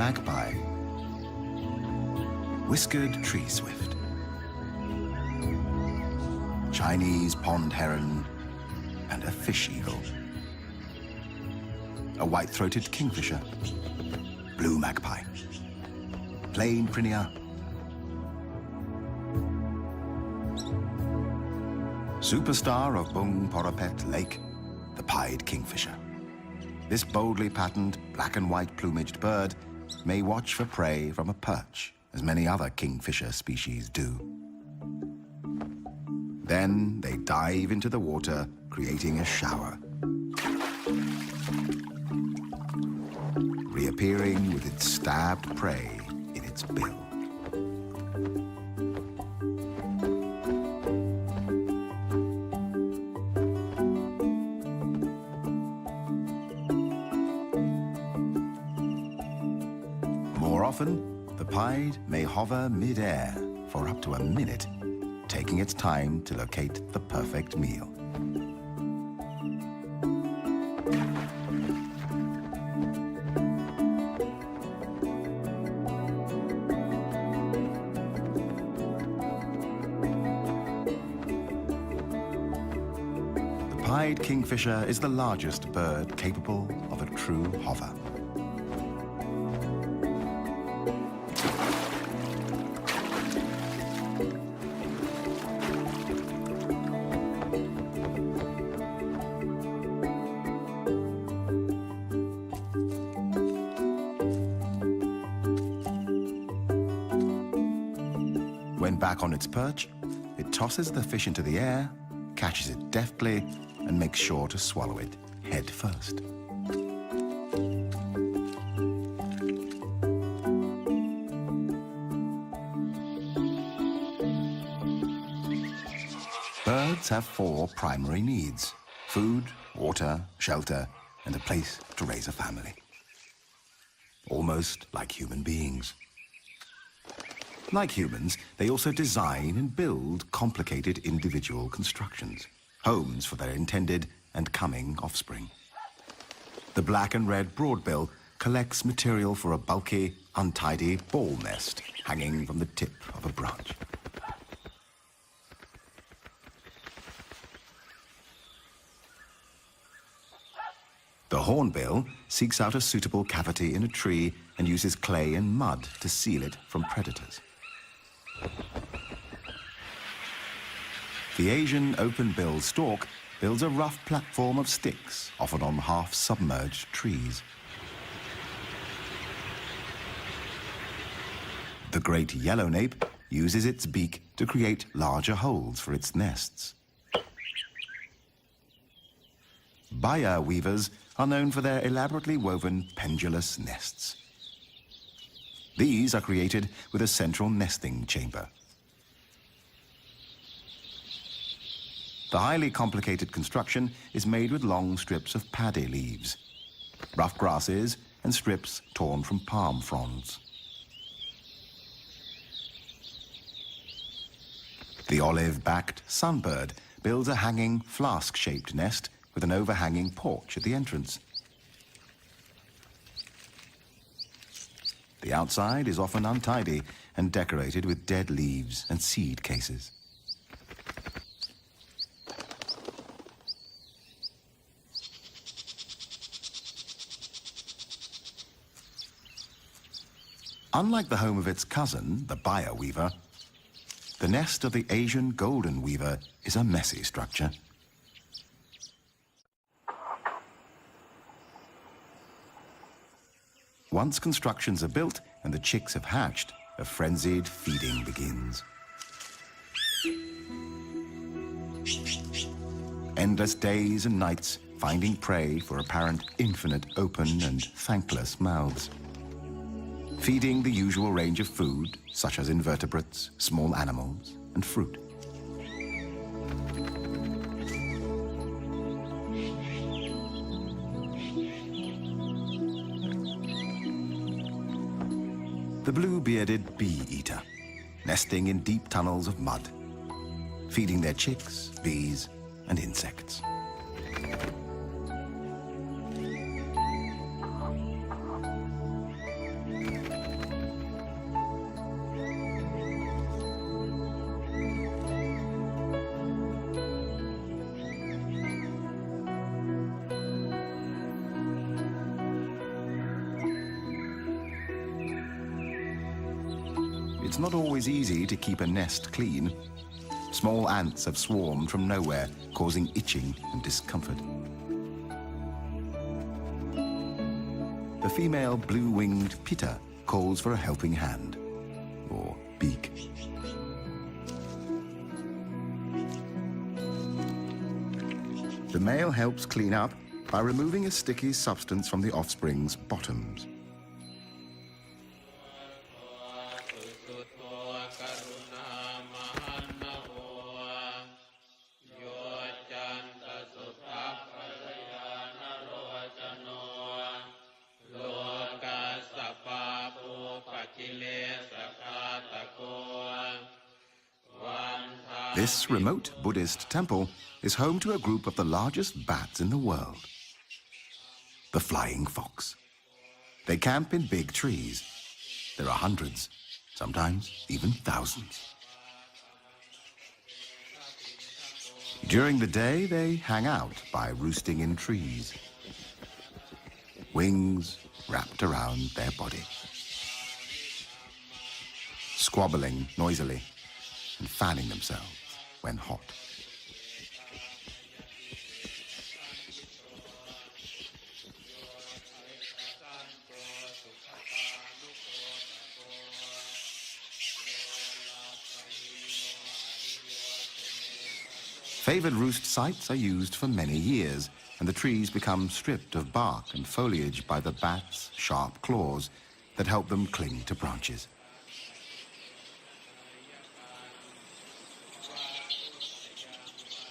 magpie, whiskered tree swift, Chinese pond heron, and a fish eagle, a white-throated kingfisher, blue magpie, plain prinia, superstar of Bung Porapet Lake, the pied kingfisher. This boldly patterned black and white plumaged bird may watch for prey from a perch, as many other kingfisher species do. Then they dive into the water, creating a shower, reappearing with its stabbed prey in its bill. More often, the pied may hover mid-air for up to a minute, taking its time to locate the perfect meal. The pied kingfisher is the largest bird capable of a true hover. When back on its perch, it tosses the fish into the air, catches it deftly, and makes sure to swallow it head first. Birds have 4 primary needs: food, water, shelter, and a place to raise a family. Almost like human beings. Like humans, they also design and build complicated individual constructions, homes for their intended and coming offspring. The black and red broadbill collects material for a bulky, untidy ball nest hanging from the tip of a branch. The hornbill seeks out a suitable cavity in a tree and uses clay and mud to seal it from predators. The Asian open-billed stork builds a rough platform of sticks, often on half-submerged trees. The great yellow nape uses its beak to create larger holes for its nests. Baya weavers are known for their elaborately woven pendulous nests. These are created with a central nesting chamber. The highly complicated construction is made with long strips of paddy leaves, rough grasses, and strips torn from palm fronds. The olive-backed sunbird builds a hanging flask-shaped nest with an overhanging porch at the entrance. The outside is often untidy and decorated with dead leaves and seed cases. Unlike the home of its cousin, the Baya weaver, the nest of the Asian golden weaver is a messy structure. Once constructions are built and the chicks have hatched, a frenzied feeding begins. Endless days and nights finding prey for apparent infinite open and thankless mouths. Feeding the usual range of food, such as invertebrates, small animals, and fruit. The blue-bearded bee-eater, nesting in deep tunnels of mud, feeding their chicks, bees, and insects. not always easy to keep a nest clean. Small ants have swarmed from nowhere, causing itching and discomfort. The female blue-winged pitta calls for a helping hand, or beak. The male helps clean up by removing a sticky substance from the offspring's bottoms. This remote Buddhist temple is home to a group of the largest bats in the world, the flying fox. They camp in big trees. There are hundreds, sometimes even thousands. During the day, they hang out by roosting in trees, wings wrapped around their body, squabbling noisily and fanning themselves when hot. Favored roost sites are used for many years, and the trees become stripped of bark and foliage by the bats' sharp claws that help them cling to branches.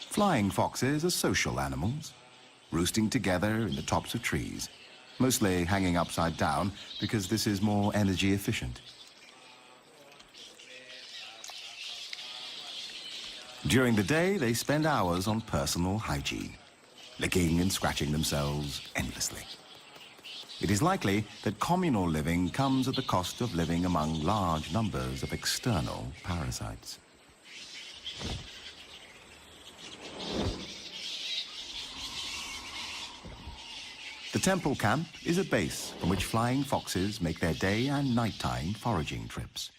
Flying foxes are social animals, roosting together in the tops of trees, mostly hanging upside down because this is more energy efficient. During the day, they spend hours on personal hygiene, licking and scratching themselves endlessly. It is likely that communal living comes at the cost of living among large numbers of external parasites. The temple camp is a base from which flying foxes make their day and nighttime foraging trips.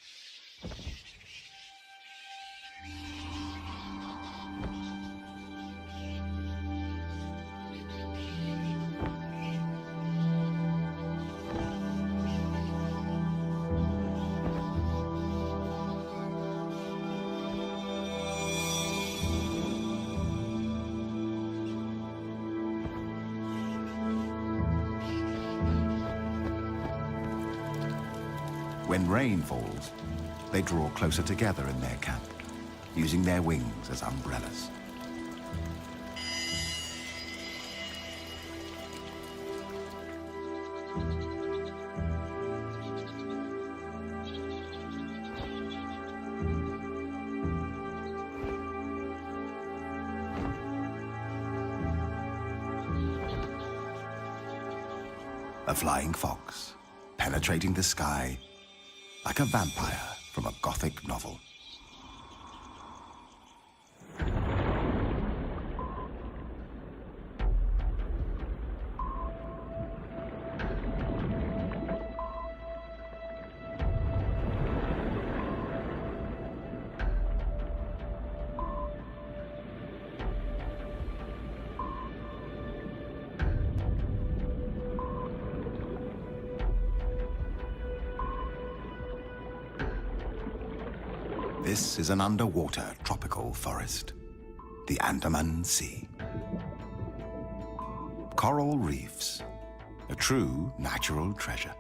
When rain falls, they draw closer together in their camp, using their wings as umbrellas. A flying fox, penetrating the sky like a vampire from a Gothic novel. This is an underwater tropical forest, the Andaman Sea. Coral reefs, a true natural treasure.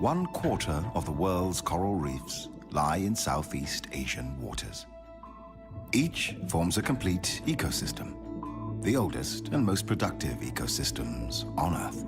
One quarter of the world's coral reefs lie in Southeast Asian waters. Each forms a complete ecosystem, the oldest and most productive ecosystems on Earth.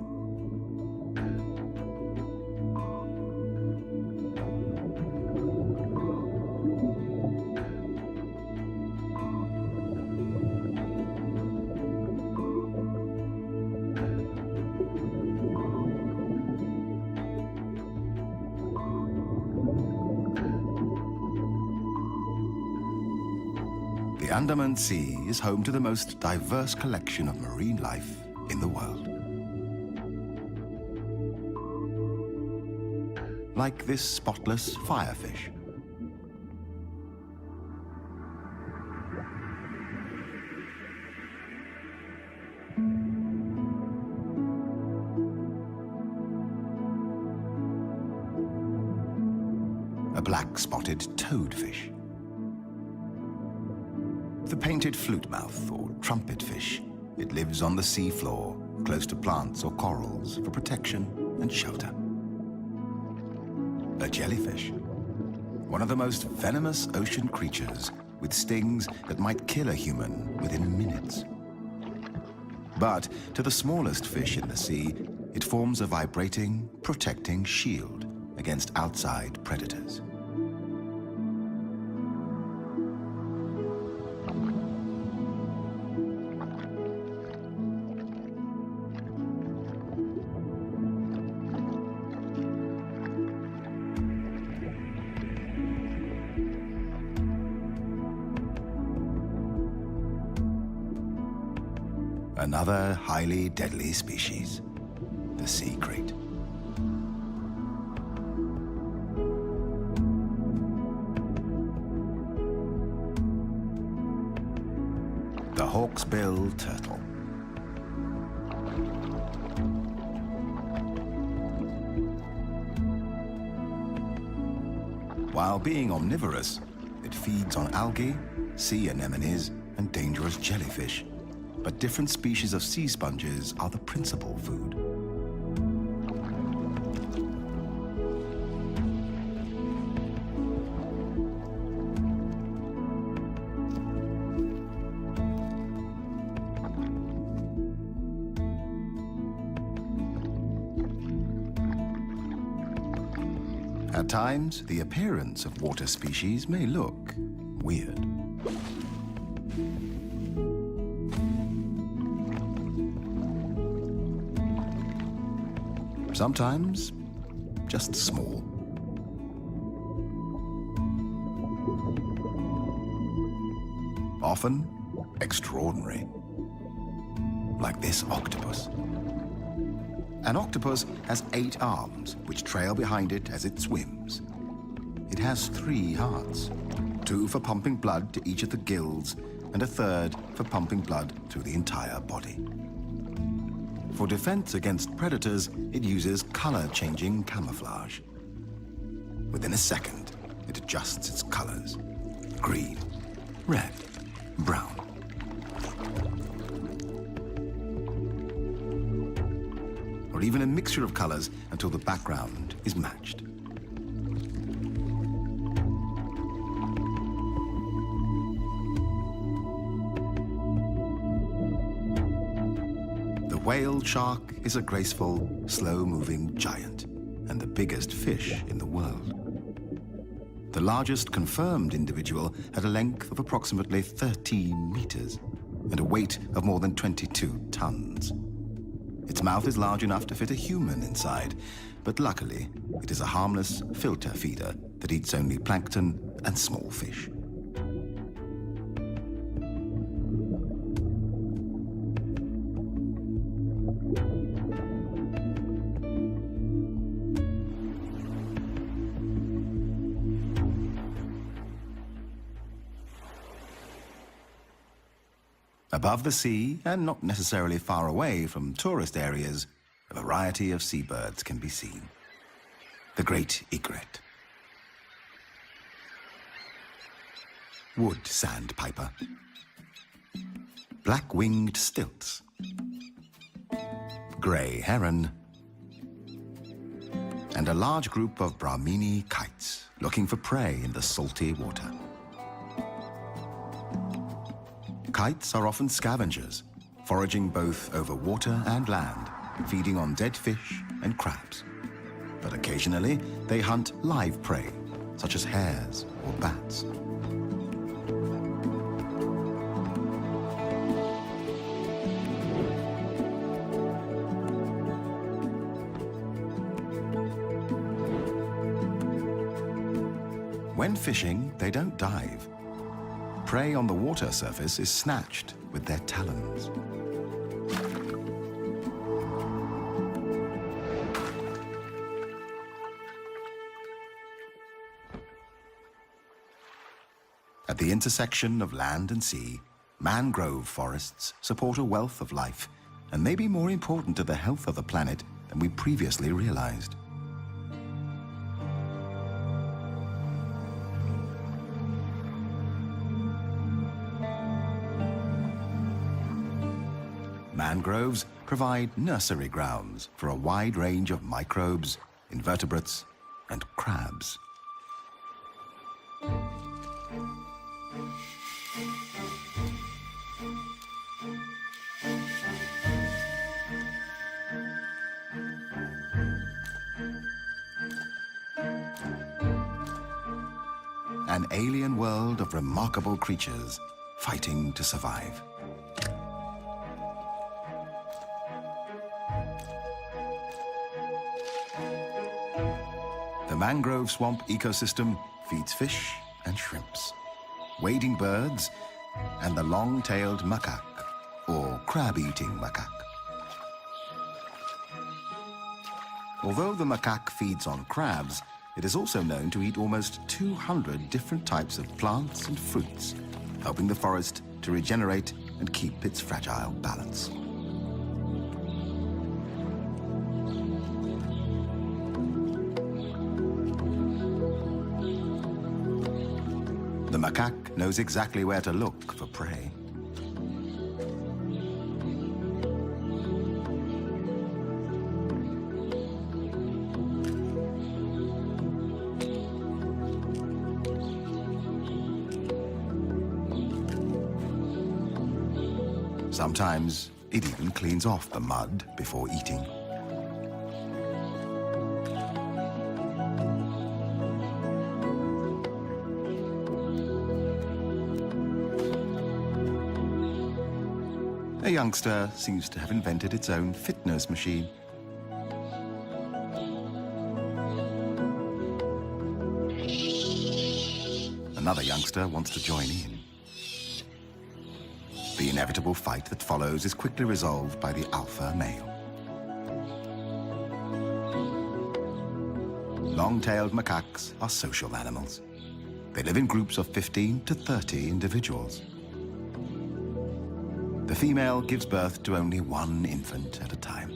The Andaman Sea is home to the most diverse collection of marine life in the world. like this spotless firefish. A black-spotted toadfish. The painted flutemouth or trumpetfish. It lives on the seafloor, close to plants or corals for protection and shelter. A jellyfish, one of the most venomous ocean creatures with stings that might kill a human within minutes. But to the smallest fish in the sea, it forms a vibrating, protecting shield against outside predators. Another highly deadly species, the sea crate. The hawksbill turtle. While being omnivorous, it feeds on algae, sea anemones, and dangerous jellyfish. But different species of sea sponges are the principal food. At times, the appearance of water species may look weird. Sometimes, just small. Often, extraordinary. Like this octopus. An octopus has 8 arms, which trail behind it as it swims. It has 3 hearts, 2 for pumping blood to each of the gills, and a 3rd for pumping blood through the entire body. For defense against predators, it uses color-changing camouflage. Within a second, it adjusts its colors. Green, red, brown. Or even a mixture of colors until the background is matched. The whale shark is a graceful, slow-moving giant and the biggest fish in the world. The largest confirmed individual had a length of approximately 13 meters and a weight of more than 22 tons. Its mouth is large enough to fit a human inside, but luckily, it is a harmless filter feeder that eats only plankton and small fish. Above the sea, and not necessarily far away from tourist areas, a variety of seabirds can be seen. The great egret, wood sandpiper, black-winged stilts, grey heron, and a large group of Brahmini kites looking for prey in the salty water. Kites are often scavengers, foraging both over water and land, feeding on dead fish and crabs. But occasionally, they hunt live prey, such as hares or bats. When fishing, they don't dive. Prey on the water surface is snatched with their talons. At the intersection of land and sea, mangrove forests support a wealth of life and may be more important to the health of the planet than we previously realized. Mangroves provide nursery grounds for a wide range of microbes, invertebrates, and crabs. An alien world of remarkable creatures fighting to survive. The mangrove swamp ecosystem feeds fish and shrimps, wading birds, and the long-tailed macaque, or crab-eating macaque. Although the macaque feeds on crabs, it is also known to eat almost 200 different types of plants and fruits, helping the forest to regenerate and keep its fragile balance. The macaque knows exactly where to look for prey. Sometimes it even cleans off the mud before eating. A youngster seems to have invented its own fitness machine. Another youngster wants to join in. The inevitable fight that follows is quickly resolved by the alpha male. Long-tailed macaques are social animals. They live in groups of 15 to 30 individuals. The female gives birth to only one infant at a time.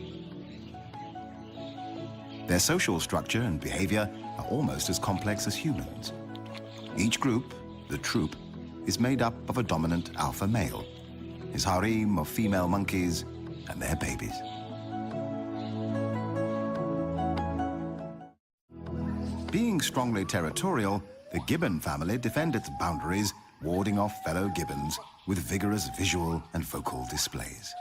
Their social structure and behavior are almost as complex as humans. Each group, the troop, is made up of a dominant alpha male, his harem of female monkeys, and their babies. Being strongly territorial, the gibbon family defend its boundaries, warding off fellow gibbons with vigorous visual and vocal displays.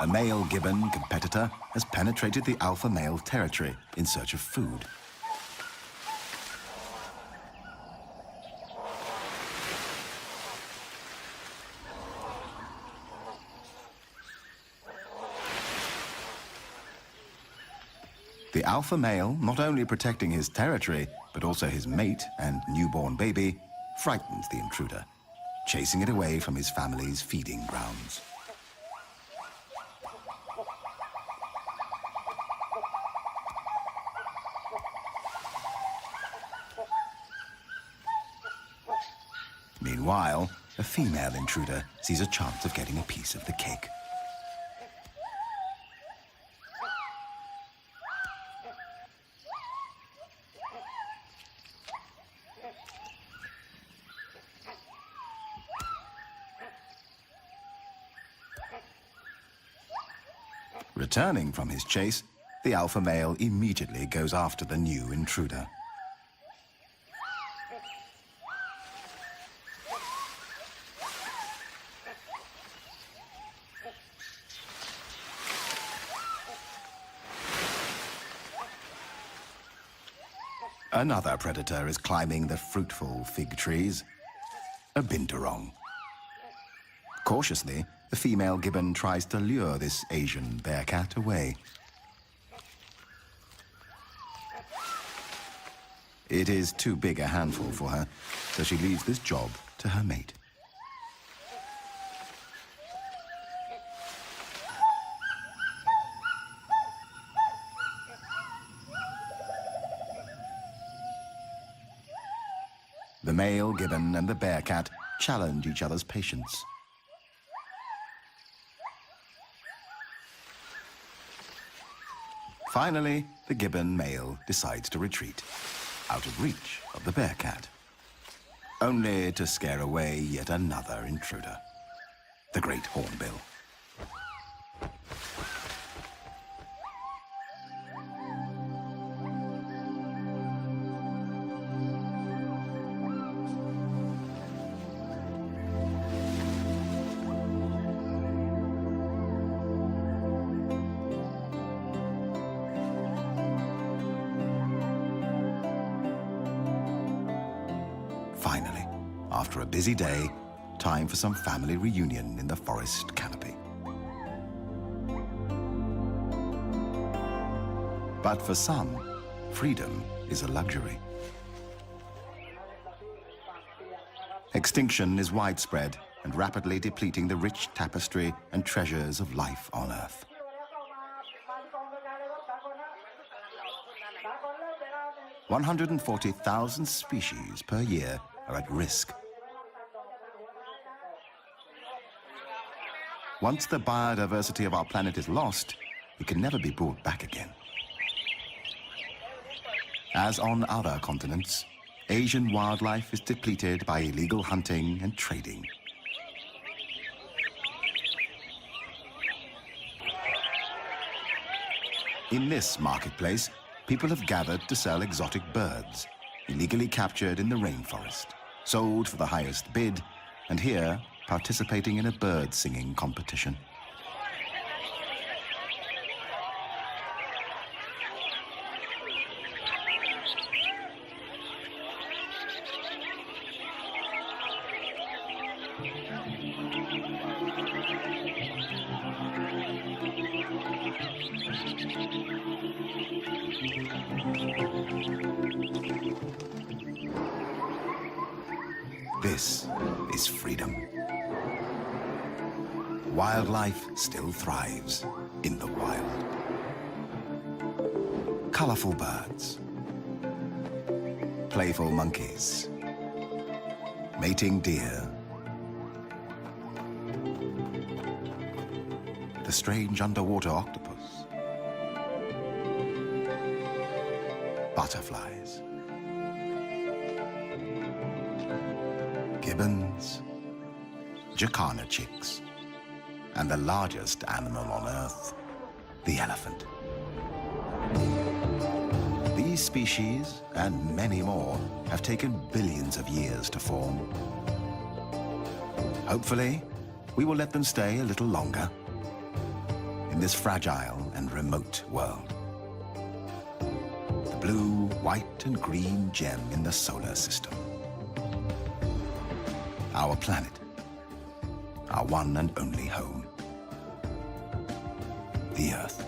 A male gibbon competitor has penetrated the alpha male territory in search of food. The alpha male, not only protecting his territory, but also his mate and newborn baby, frightens the intruder, chasing it away from his family's feeding grounds. Meanwhile, a female intruder sees a chance of getting a piece of the cake. Returning from his chase, the alpha male immediately goes after the new intruder. Another predator is climbing the fruitful fig trees, a binturong. Cautiously, the female gibbon tries to lure this Asian bearcat away. It is too big a handful for her, so she leaves this job to her mate. The male gibbon and the bearcat challenge each other's patience. Finally, the gibbon male decides to retreat, out of reach of the bearcat, only to scare away yet another intruder, the great hornbill. Finally, after a busy day, time for some family reunion in the forest canopy. But for some, freedom is a luxury. Extinction is widespread and rapidly depleting the rich tapestry and treasures of life on Earth. 140,000 species per year are at risk. Once the biodiversity of our planet is lost, it can never be brought back again. As on other continents, Asian wildlife is depleted by illegal hunting and trading. In this marketplace, people have gathered to sell exotic birds, illegally captured in the rainforest, sold for the highest bid, and here participating in a bird singing competition. This is freedom. Wildlife still thrives in the wild. Colorful birds, playful monkeys, mating deer, the strange underwater octopus, butterflies, gibbons, jacana chicks, and the largest animal on Earth, the elephant. These species, and many more, have taken billions of years to form. Hopefully, we will let them stay a little longer in this fragile and remote world. The blue, white, and green gem in the solar system. Our planet, our one and only home, the Earth.